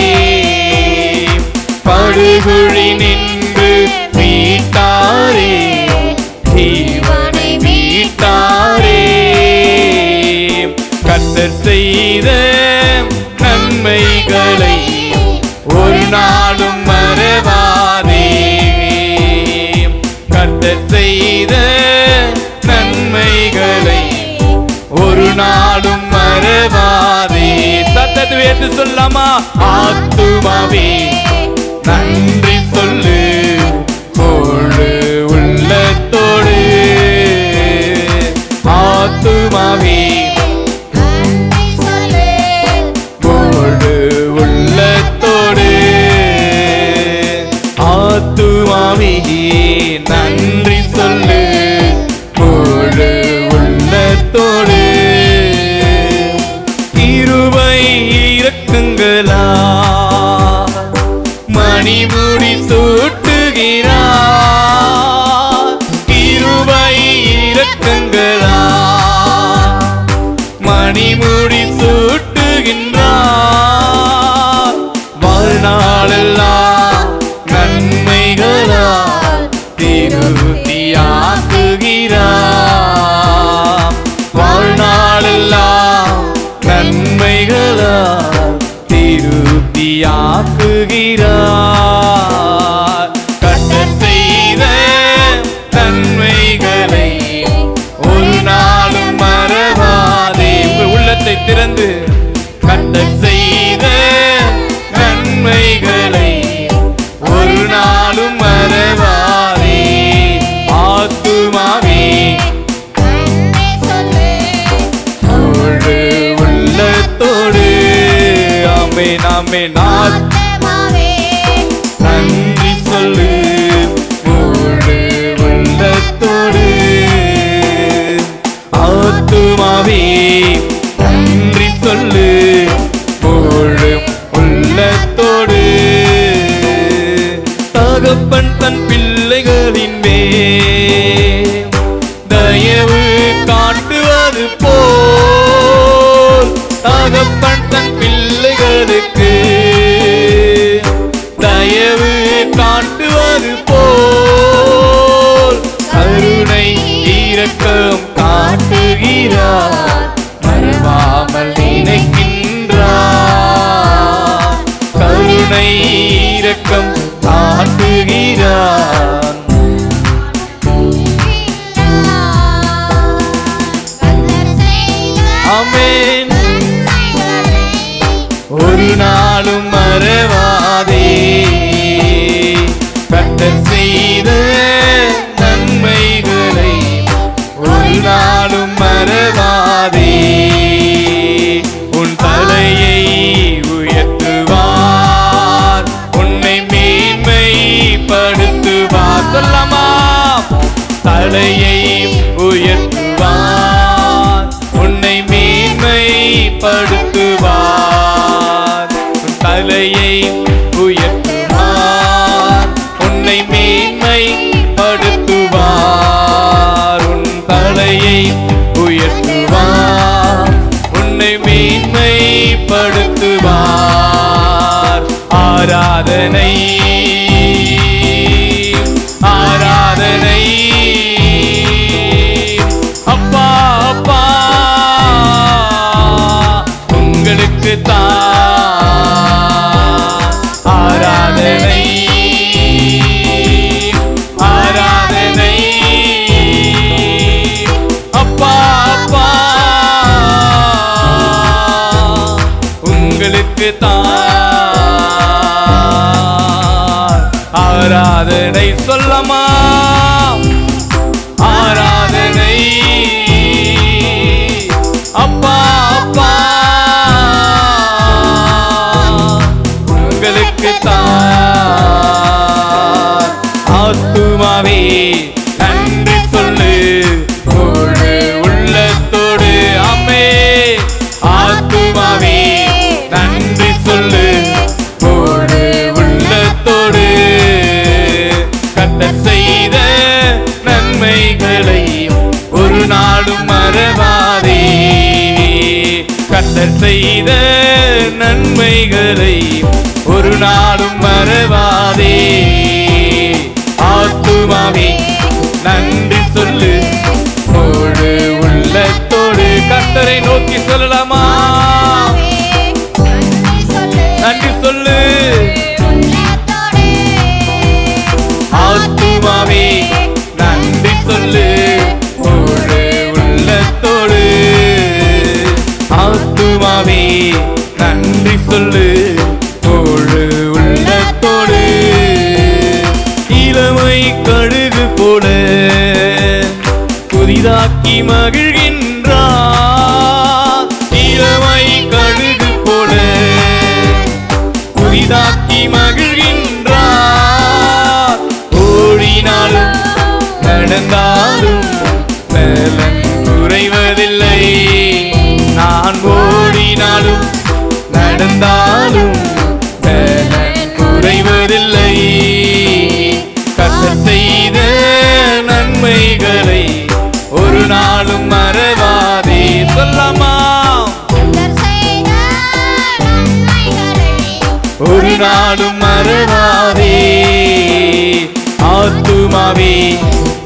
படுகுழி நின்று மீட்டாரே, ஜீவனை மீட்டாரே. கர்த்தர் செய்த நன்மைகளை ஒரு நாளும் மறவாதே. கர்த்தர் செய்த நன்மைகளை ஒரு நாளும் மறவாதே. சத்தத்தை உயர்த்தி சொல்லாமா? ஆத்துமாவே நன்றி சொல்லு முழு உள்ளத்தோடு. ஆத்துமாவே முழு உள்ளத்தோடு. ஆத்துமாவே நன்றி சொல்லு முழு உள்ளத்தோடு. கிருபை இரக்கங்களா மணிமுடி சூட்டுகிறார். கிருபை இரக்கங்களா மணிமுடி சூட்டுகின்றார். வாழ்நாளெல்லாம் நன்மைகளால் திருப்தியாக்குகிறார். வாழ்நாளெல்லாம் நன்மைகளால் திருப்தியாக்குகிறார். கர்த்தர் செய்த நன்மைகளை ஒரு நாளும் மறவாதே. உங்கள் உள்ளத்தை திறந்து கர்த்தர் செய்த நன்மைகளை ஒரு நாளும் மறவாதே. ஆத்துமாவே முழு உள்ளத்தோடு. ஆமென் ஆமென். நன்றி சொல்லு முழு உள்ளத்தோடு. ஆத்துமாவே நன்றி சொல்லு முழு உள்ளத்தோடு. தகப்பன் தன் பிள்ளைகளின் மேல் தயவு காட்டுவது போல், தகப்பன் தன் பிள்ளைகளுக்கு தயவு காட்டுவது போல் கருணை இரக்கம் காட்டுகிறார். மறவாமல் நினைக்கின்றார். கருணை இரக்கம் காட்டுகிறார். ஆமென். ஒரு நாளும் மறவாதே. கர்த்தர் செய்த நன்மைகளை ஒரு நாளும் மறவாதே. உன் தலையை உயர்த்துவார், உன்னை மேன்மைப்படுத்துவார். சொல்லமா? தலையை உயர்த்துவார், உன்னை மேன்மைப்படுத்துவார். உன் தலையை உயர்த்துவார், உன்னை மேன்மைப்படுத்துவார். உன் தலையை உயர்த்துவார், உன்னை மேன்மைப்படுத்துவார். ஆராதனை ஆராதனை அப்பா அப்பா உங்களுக்கு தான் ஆராதனை ஆராதனை. அப்பா அப்பா உங்களுக்கு தான் ஆராதனை. சொல்லமா? ஆராதனை அப்பா அப்பா உங்களுக்கு தான். ஆத்துமாவே நன்றி சொல்லு முழு உள்ளத்தோடு. ஆமே. ஆத்துமாவே நன்றி சொல்லு முழு உள்ளத்தோடு. கர்த்தர் செய்த நன்மைகளை ஒரு நாள் செய்த நன்மைகளை ஒரு நாளும் மறவாதே. ஆத்துமாவே நன்றி சொல்லு முழு உள்ளத்தோடு. கர்த்தரை நோக்கி சொல்லலாமா? நன்றி சொல்லு. ஆத்துமாவே நன்றி சொல்லு முழு உள்ளத்தோடு. ஆத்துமாவே நன்றி சொல்லு முழு உள்ளத்தோடு. இளமை கழுகு போல புதிதாக்கி மகிழ்கின்றார். இளமை கழுகு போல புதிதாக்கி மகிழ்கின்றார். ஓடினாலும் நடந்தாலும் பலன் குறைவதில்லை. நான் ஓடினாலும் நடந்தாலும் பலன் குறைவதில்லை. கர்த்தர் செய்த நன்மைகளை ஒரு நாளும் மறவாதே. சொல்லாமா? ஒரு நாளும் மறவாதே. ஆத்துமாவே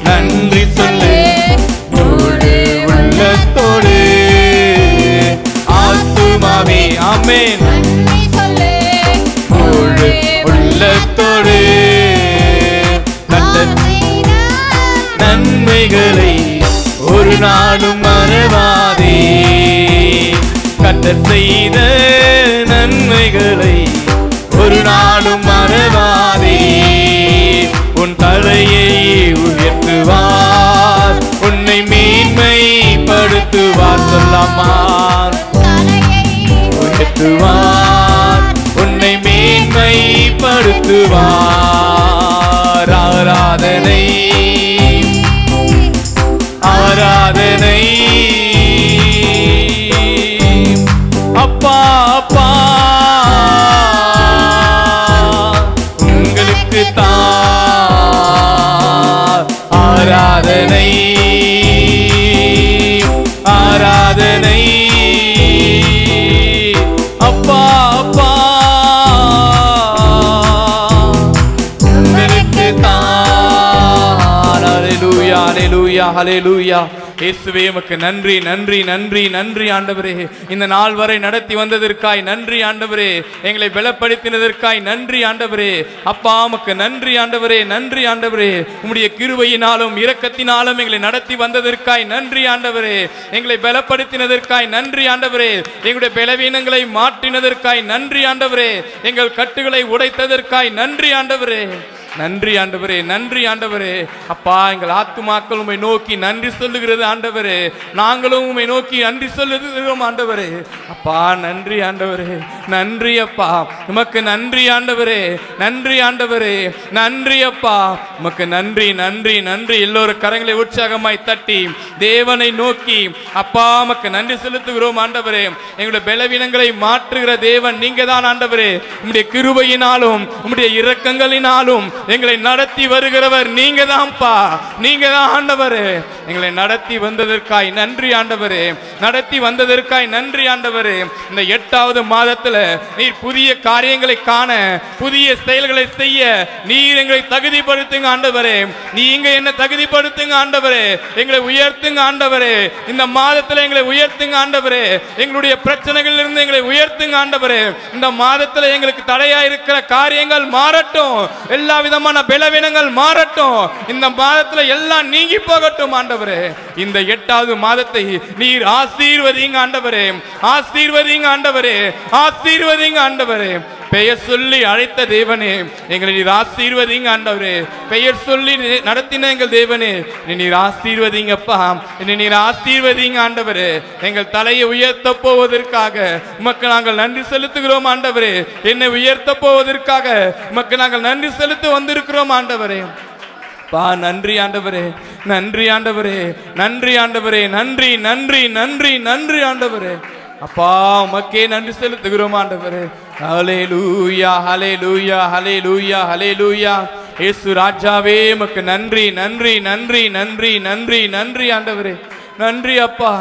நன்றி சொல்லு முழு உள்ளத்தோடு. ஆத்துமாவே ஆமென் முழு உள்ளத்தோடு. நன்மைகளை ஒரு நாளும் மறவாதே. கர்த்தர் செய்த நன்மைகளை ஒரு நாளும் மறவாதே. உன் தலையை உயர்த்துவார், உன்னை மேன்மைப்படுத்துவார். சொல்லாமா? உயர்த்துவார், உன்னை மேன்மைப்படுத்துவார். ஆராதனை ஆராதனை அப்பா அப்பா உங்களுக்கு தான் ஆராதனை ஆராதனை. அப்பா அப்பா உங்களுக்கு தான். ஹல்லேலூயா ஹல்லேலூயா ஹல்லேலூயா. இயேசுவே உமக்கு நன்றி நன்றி நன்றி நன்றி ஆண்டவரே. இந்த நாள் வரை நடத்தி வந்ததற்காய் நன்றி ஆண்டவரே. எங்களை பலப்படுத்தினதற்காய் நன்றி ஆண்டவரே. அப்பா உமக்கு நன்றி ஆண்டவரே நன்றி ஆண்டவரே. உம்முடைய கிருபையினாலும் இரக்கத்தினாலும் எங்களை நடத்தி வந்ததற்காய் நன்றி ஆண்டவரே. எங்களை பலப்படுத்தினதற்காய் நன்றி ஆண்டவரே. எங்களுடைய பலவீனங்களை மாற்றினதற்காய் நன்றி ஆண்டவரே. எங்கள் கட்டுகளை உடைத்ததற்காய் நன்றி ஆண்டவரே. நன்றி ஆண்டவரே நன்றி ஆண்டவரே. அப்பா எங்கள் ஆத்துமாக்கள் உம்மை நோக்கி நன்றி சொல்லுகிறது ஆண்டவரே. நாங்களும் உம்மை நோக்கி நன்றி சொல்லுகிறோம் ஆண்டவரே. அப்பா நன்றி ஆண்டவரே நன்றி அப்பா. உமக்கு நன்றி ஆண்டவரே நன்றி ஆண்டவரே நன்றி அப்பா. உமக்கு நன்றி நன்றி நன்றி. எல்லோரும் கரங்களை உற்சாகமாய் தட்டி தேவனை நோக்கி அப்பா உமக்கு நன்றி செலுத்துகிறோம் ஆண்டவரே. எங்களுடைய பலவீனங்களை மாற்றுகிற தேவன் நீங்க தான் ஆண்டவரே. உம்முடைய கிருபையினாலும் உம்முடைய இரக்கங்களினாலும் எங்களை நடத்தி வருகிறவர் நீங்க தான்ப்பா. நீங்க தான் ஆண்டவரே. எங்களை நடத்தி வந்ததற்காய் நன்றி ஆண்டவரே. நடத்தி வந்ததற்காய் நன்றி ஆண்டவரே. இந்த 8வது மாதத்துல நீர் புதிய காரியங்களை காண, புதிய செயல்களை செய்ய நீர் எங்களை தகுதிப்படுத்துங்க ஆண்டவரே. நீங்க என்ன தகுதிப்படுத்துங்க ஆண்டவரே. எங்களை உயர்த்துங்க ஆண்டவரே. இந்த மாதத்துல எங்களை உயர்த்துங்க ஆண்டவரே. எங்களுடைய பிரச்சனைகளில் இருந்து எங்களை உயர்த்துங்க ஆண்டவரே. இந்த மாதத்துல எங்களுக்கு தடையா இருக்கிற காரியங்கள் மாறட்டும். எல்லா விதமான பலவீனங்கள் மாறட்டும். இந்த மாதத்துல எல்லாம் நீங்கி போகட்டும் ஆண்டவரே. இந்த 8வது மாதத்தை நீர் ஆசீர்வதிங்க ஆண்டவரே. ஆசீர்வதிங்க ஆண்டவரே. ஆசீர்வதிங்க ஆண்டவரே. பெயர் சொல்லி அழைத்த தேவனே எங்களை நீர் ஆசீர்வதிங்க ஆண்டவரே. பெயர் சொல்லி நடத்தின எங்கள் தேவனே நீர் ஆசீர்வதிங்கப்பா. நீர் ஆசீர்வதிங்க ஆண்டவரே. எங்கள் தலையை உயர்த்த போவதற்காக உமக்கு நாங்கள் நன்றி செலுத்துகிறோம் ஆண்டவரே. என்னை உயர்த்த போவதற்காக உமக்கு நாங்கள் நன்றி செலுத்த வந்திருக்கிறோம் ஆண்டவரே. பா நன்றி ஆண்டவரே நன்றி ஆண்டவரே நன்றி ஆண்டவரே நன்றி நன்றி நன்றி நன்றி ஆண்டவரே. அப்பா உமக்கே நன்றி செலுத்துகிறோம் ஆண்டவரே. ஹல்லேலூயா ஹல்லேலூயா ஹல்லேலூயா ஹல்லேலூயா. இயேசு ராஜாவே உமக்கு நன்றி நன்றி நன்றி நன்றி நன்றி நன்றி ஆண்டவரே. நன்றி அப்பா,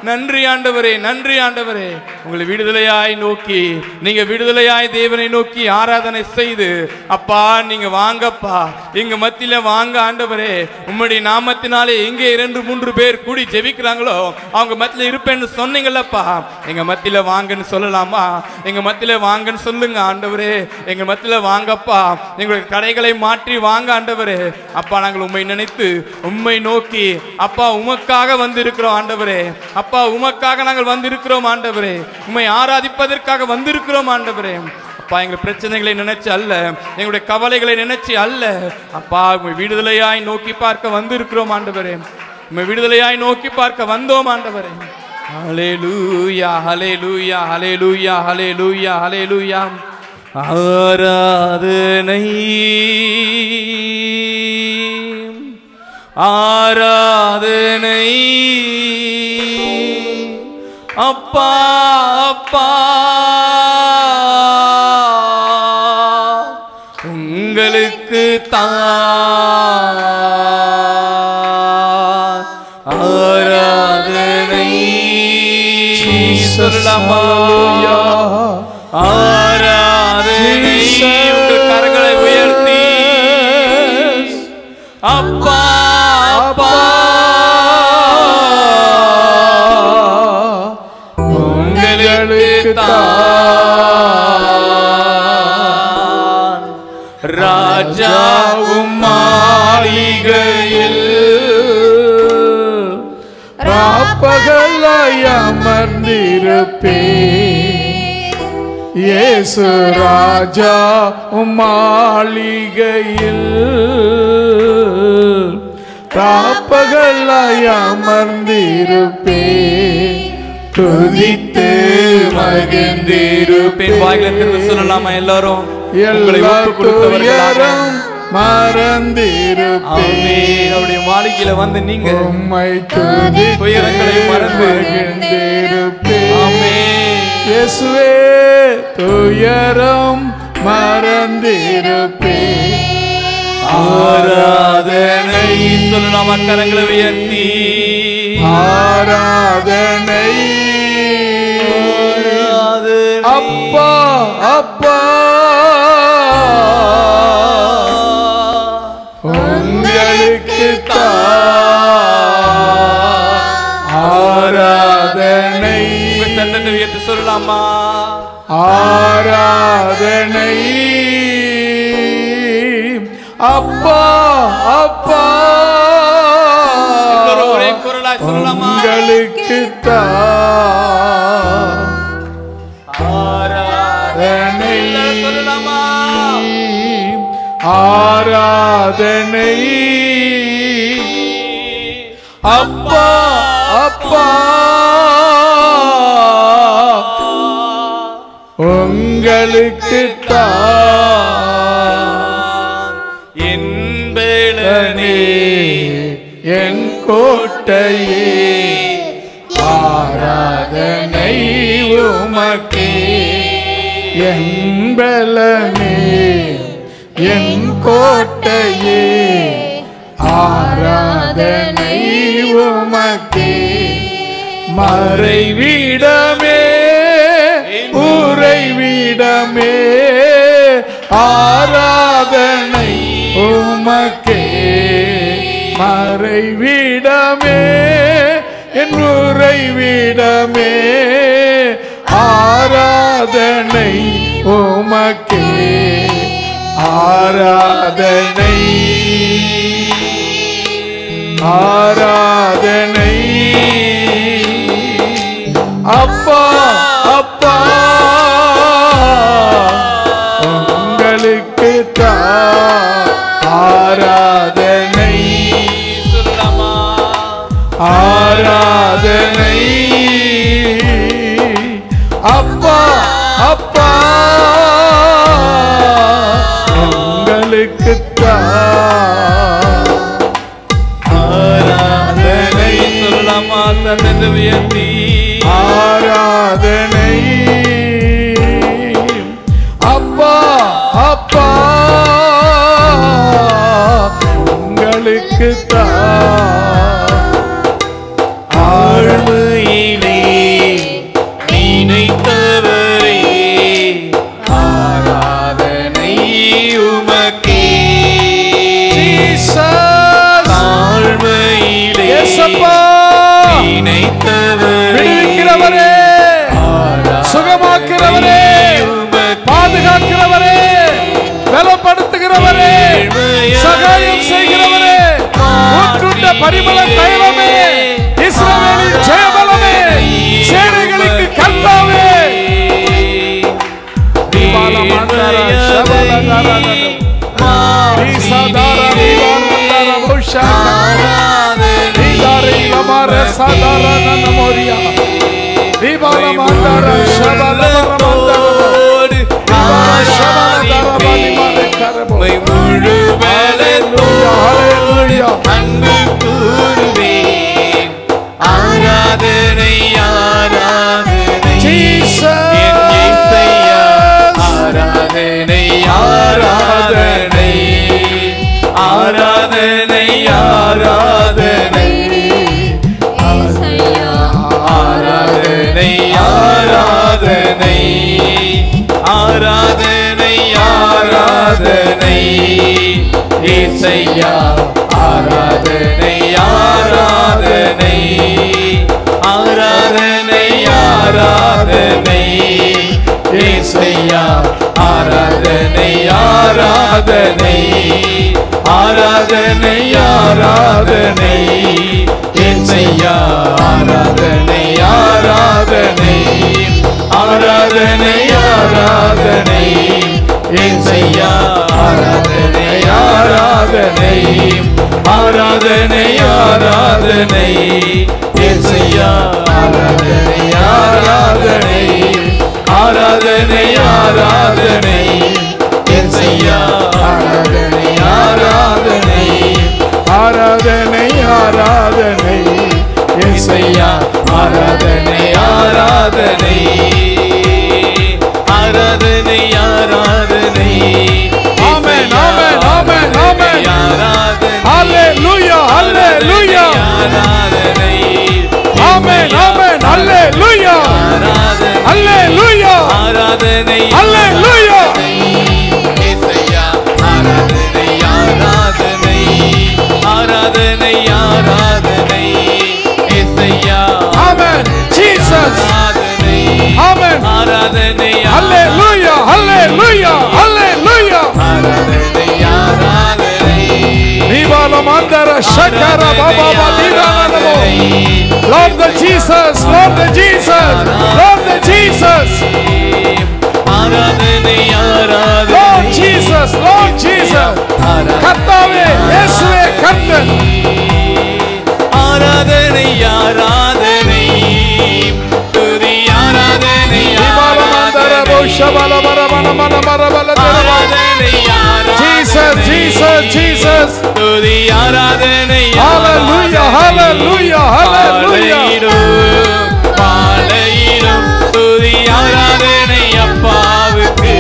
நன்றி ஆண்டவரே, நன்றி ஆண்டவரே. உங்களை விடுதலையாய் நோக்கி, நீங்க விடுதலையாய் தேவனை நோக்கி ஆராதனை செய்து, அப்பா நீங்க வாங்கப்பா, எங்க மத்தியில வாங்க ஆண்டவரே. உம்முடைய நாமத்தினாலே எங்கே 2-3 பேர் கூடி ஜெபிக்கிறாங்களோ அவங்க மத்தியில இருப்பேன்னு சொன்னீங்கல்லப்பா. எங்க மத்தியில வாங்கன்னு சொல்லலாமா? எங்க மத்தியில வாங்கன்னு சொல்லுங்க ஆண்டவரே. எங்க மத்தியில வாங்கப்பா, எங்களுடைய கடைகளை மாற்றி வாங்க ஆண்டவரே. அப்பா நாங்கள் உம்மை நினைத்து உம்மை நோக்கி அப்பா உமக்காக வந்திருக்கிறோம் ஆண்டவரே. அப்பா உமக்காக நாங்கள் வந்திருக்கிறோம் ஆண்டவரே. உம்மை ஆராதிப்பதற்காக வந்திருக்கிறோம் ஆண்டவரே. அப்பா எங்கள் பிரச்சனைகளை நினைச்சு அல்ல, எங்களுடைய கவலைகளை நினைச்சு அல்ல அப்பா, உம்மை விடுதலையாய் நோக்கி பார்க்க வந்திருக்கிறோம் ஆண்டவரே. உம்மை விடுதலையாய் நோக்கி பார்க்க வந்தோம் ஆண்டவரே. ஹல்லேலூயா, ஹல்லேலூயா, ஹல்லேலூயா, ஹல்லேலூயா, ஹல்லேலூயா. ஆராதனை ஆராதனை அப்பா அப்பா உங்களுக்கு தான் ஆராதனை. சொல்லலாமா? ஆராதனை. உங்கள் கரங்களை உயர்த்தி அப்பா அப்பா உங்களுக்கு தான் ராஜாவும் மாளிகையில் ராப்பகலாய் அமர்ந்திருப்பேன். இயேசு ராஜா மாளிகையில் ராப்பகலாய் அமர்ந்திருப்பேன். துதித்து மகிழ்ந்திருப்பேன். வாயிலிருந்து சொல்லலாமா எல்லாரும்? மறந்திருப்பேன். அவருடைய மாளிகையில வந்து நீங்க உம்மை துதி துயரங்களை மறந்து மகிழ்ந்திருப்பேன். இயேசுவே துயரம் மறந்திருப்பேன். ஆராதனை. சொல்லலாமா? கரங்களை உயர்த்தி ஆராதனை. அப்பா அப்பா உங்களுக்கு ஆராதனை. சத்தத்தை உயர்த்தி சொல்லலாமா? ஆராதனை. அப்பா அப்பா ஒரே குரலாய் சொல்லலாமா? உங்களுக்கு ஆராதனை. சொல்லலாமா? ஆராதனை. அப்பா அப்பா உங்களுக்கு என் பேலனே என் கோட்டையே ஆராதனை உமக்கே. என் பலமே என் கோட்டையே ஆராதனை உமக்கே. மறைவிடமே உறைவிடமே ஆராதனை உமக்கே. மறைவிடமே என் உறைவிடமே ஆராதனை உமக்கே. ஆராதனை ஆராதனை. அப்பா அப்பா உங்களுக்கு ஆராதனை. ஆராதனை. அப்பா அப்பா உங்களுக்கு ஆராதனை. சொல்லலாமா? சத்தத்தை உயர்த்தி ஆராதனை. அப்பா அப்பா உங்களுக்கு பரிமள தைலமே, இஸ்ரவேலின் ஜெயபலமே, சேனைகளுக்கு கர்த்தாவே. தீபாலமந்தர சபலதரதம் ஈசாதார தீபாலமந்தர புஷாக தீதாரி லமர சாதாரண நமோரியா தீபாலமந்தர சபலதரமந்தர தீபால சபலதரமதிமர கரபோ முழு ஹalleluya அன்பு கூறுவேன். ஆராதனை ஆராதனை ஜீசஸ் என் இயேசையா. ஆராதனை ஆராதனை ஆராதனை ஆராதனை ஆராதனை ஆராதனை ஆராதனை ஆராதனை இயேசையா. ஆராதனை ஆராதனை ஆராதனை ஆராதனை இயேசையா. ஆராதனை ஆராதனை ஆராதனை ஆராதனை இயேசையா. ஆராதனை ஆராதனை ஆராதனை ஆராதனை இயேசையா. ஆராதனை ஆராதனை ஆராதனை ஆராதனை இயேசையா. ஆராதனை ஆராதனை ஆராதனை ஆராதனை இயேசையா. ஆராதனை ஆராதனை ஆராதனை ஆராதனை இயேசையா. ஆராதனை ஆராதனை ஆராதனை ஆராதனை ஆமென் ஆமென் ஆமென் ஆமென் ஹalleluya ஹalleluya ஆராதனை ஆமென் ஆமென் ஹalleluya ஹalleluya ஆராதனை ஹalleluya இயேசையா. ஆராதனை ஆராதனை ஆராதனை ஆராதனை இயேசையா. ஆமென் ஜீசஸ் ஆராதனை ஆமென் ஆராதனை ஹalleluya ஹalleluya ஹalleluya ஆராதனை ஆராதனை தீபாலமந்தர சக்கர Baba பலிதானமோ Lord the Jesus Lord the Jesus Lord the Jesus ஆராதனை Lord ஆராதனை Jesus Lord Jesus கர்த்தாவே இயேசுவே கர்த்தர் ஆராதனை ஆராதனை துதி ஆராதனை தீபாலமந்தர போஷபலபரமனமனமரபலதர ஆராதனை Jesus Jesus Jesus துதி ஆராதனை Hallelujah hallelujah hallelujah பாலையிலும் துதி ஆராதனை அப்பாவுக்கு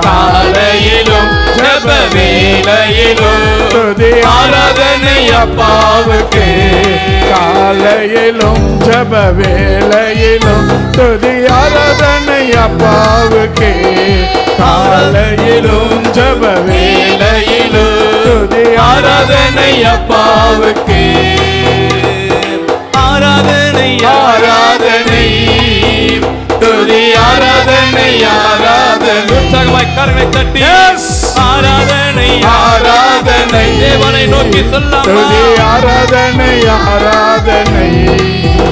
காலையிலும் ஜெப வேளையிலும் துதி ஆராதனை அப்பாவுக்கு காலையிலும் ஜெப வேளையிலும் துதி ஆராதனை அப்பாவுக்கு காலையிலும் ஜெப வேளையிலும் துதி ஆராதனை அப்பாவுக்கு ஆராதனை ஆராதனை துதி ஆராதனை ஆராதனை உற்சாகமாய் கரங்களை தட்டி ஆராதனை ஆராதனை தேவனை நோக்கி சொல்லாமா துதி ஆராதனை ஆராதனை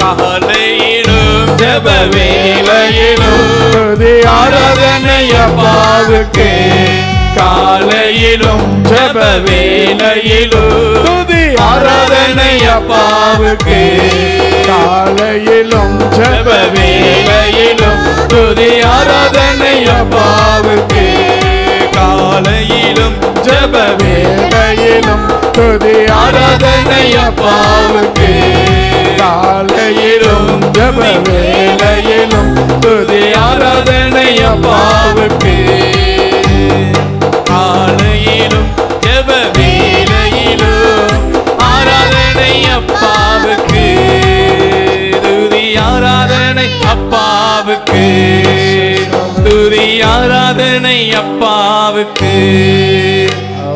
காலையிலும் ஜெப வேளையிலும் துதி ஆராதனை அப்பாவுக்கு காலையிலும் ஜெப வேளையிலும் துதி ஆராதனை அப்பாவுக்கு காலையிலும் ஜெப வேளையிலும் துதி ஆராதனை அப்பாவுக்கு காலையிலும் ஜெப வேளையிலும் துதி ஆராதனை அப்பாவுக்கு காலையிலும் ஜெப வேளையிலும் துதி ஆராதனை அப்பாவுக்கு காலையிலும் ஜெப வேளையிலும் ஆராதனை அப்பாவுக்கு துதி ஆராதனை அப்பாவுக்கு துதி ஆராதனை அப்பாவுக்கு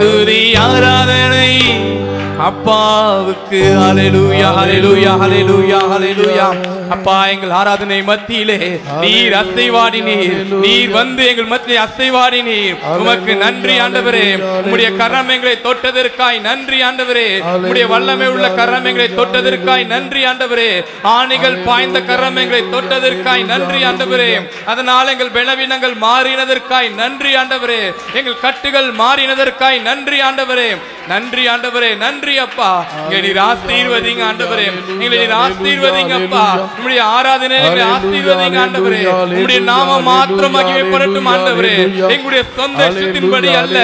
துதி ஆராதனை அப்பாவுக்கு ஹalleluya ஹalleluya ஹalleluya ஹalleluya. அப்பா எங்கள் ஆராதனை மத்தியிலே நீர் அசைவாடினீர், நீர் வந்து எங்கள் மத்தியிலே அசைவாடினீர். உமக்கு நன்றி ஆண்டவரே. உம்முடைய கரம் எங்களை தொட்டதற்காய் நன்றி ஆண்டவரே. உம்முடைய வல்லமை உள்ள கரம் எங்களை தொட்டதற்காய் நன்றி ஆண்டவரே. ஆணிகள் பாய்ந்த கரம் எங்களை தொட்டதற்காய் நன்றி ஆண்டவரே. அதனால் எங்கள் பலவீனங்கள் மாறினதற்காய் நன்றி ஆண்டவரே. எங்கள் கட்டுகள் மாறினதற்காய் நன்றி ஆண்டவரே. நன்றி ஆண்டவரே, நன்றி அப்பா. எங்களை நீர் ஆசீர்வதிங்க ஆண்டவரே, எங்களை நீர் ஆசீர்வதிங்க அப்பா. உம்முடைய ஆராதனையை எங்களை ஆசீர்வதிங்க ஆண்டவரே. உம்முடைய நாமம் மாத்திரம் மகிமைப்படட்டும் ஆண்டவரே. எங்களுடைய சொந்த இஷ்டத்தின்படி அல்ல,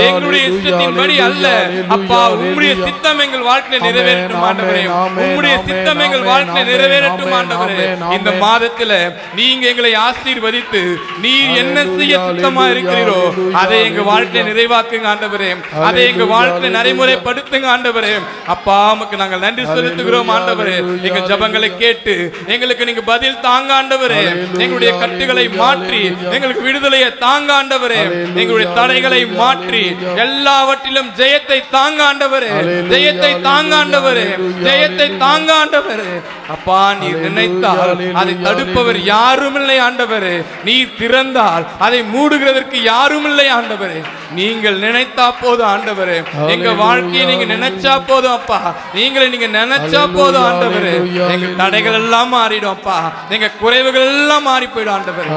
எங்களுடைய இஷ்டத்தின்படி அல்ல அப்பா. உம்முடைய சித்தம் எங்கள் வாழ்க்கையை நிறைவேறட்டும் ஆண்டவரே. உம்முடைய சித்தம் எங்கள் வாழ்க்கையை நிறைவேறட்டும் ஆண்டவரே. இந்த மாதத்துல நீங்க எங்களை ஆசீர்வதித்து நீர் என்ன செய்ய சுத்தமா இருக்கிறீரோ அதை எங்க வாழ்க்கையை நிறைவாக்குங்க ஆண்டவரே. அதை எங்க வாழ்க்கை நடைமுறைப்படுத்துங்க ஆண்டவரே. அப்பா உமக்கு நாங்கள் நன்றி செலுத்துகிறோம் ஆண்டவரே. எங்கள் ஜெபங்களை கேட்டு எங்களுக்கு நீங்க பதில் தாங்க ஆண்டவரே. எங்களுடைய கட்டுகளை மாற்றி எங்களுக்கு விடுதலையை தாங்க ஆண்டவரே. எங்களுடைய தடைகளை மாற்றி எல்லாவற்றிலும் ஜெயத்தை தாங்க ஆண்டவரே. ஜெயத்தை தாங்க ஆண்டவரே. ஜெயத்தை தாங்க ஆண்டவரே. அப்பா நீர் நினைத்தால் அதை தடுப்பவர் யாரும் இல்லை ஆண்டவரே. நீர் திறந்தால் அதை மூடுகிறதற்கு யாரும் இல்லை ஆண்டவரே. நீங்கள் நினைத்தா போதும் ஆண்டவரே. எங்க வாழ்க்கையை நீங்க நினைச்சா போதும் அப்பா. நீங்க நினைச்சா போதும் ஆண்டவரே. எங்க தடைகள் எல்லாம் மாறிடும் அப்பா. எங்க குறைவுகள் எல்லாம் மாறி போயிடும் ஆண்டவரே.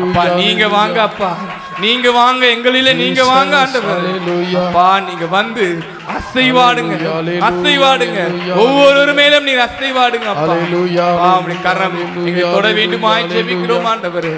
அப்பா நீங்க வாங்க அப்பா, நீங்க வாங்க, எங்களிலே நீங்க வாங்க ஆண்டவரே. அப்பா நீங்க வந்து அசைவாடுங்க, அசைவாடுங்க. ஒவ்வொரு மேலும் நீர் அசைவாடுங்க அப்பா. கரம் நீங்க தொட வேண்டுமாய் ஜெபிக்கிறோம் ஆண்டவரே.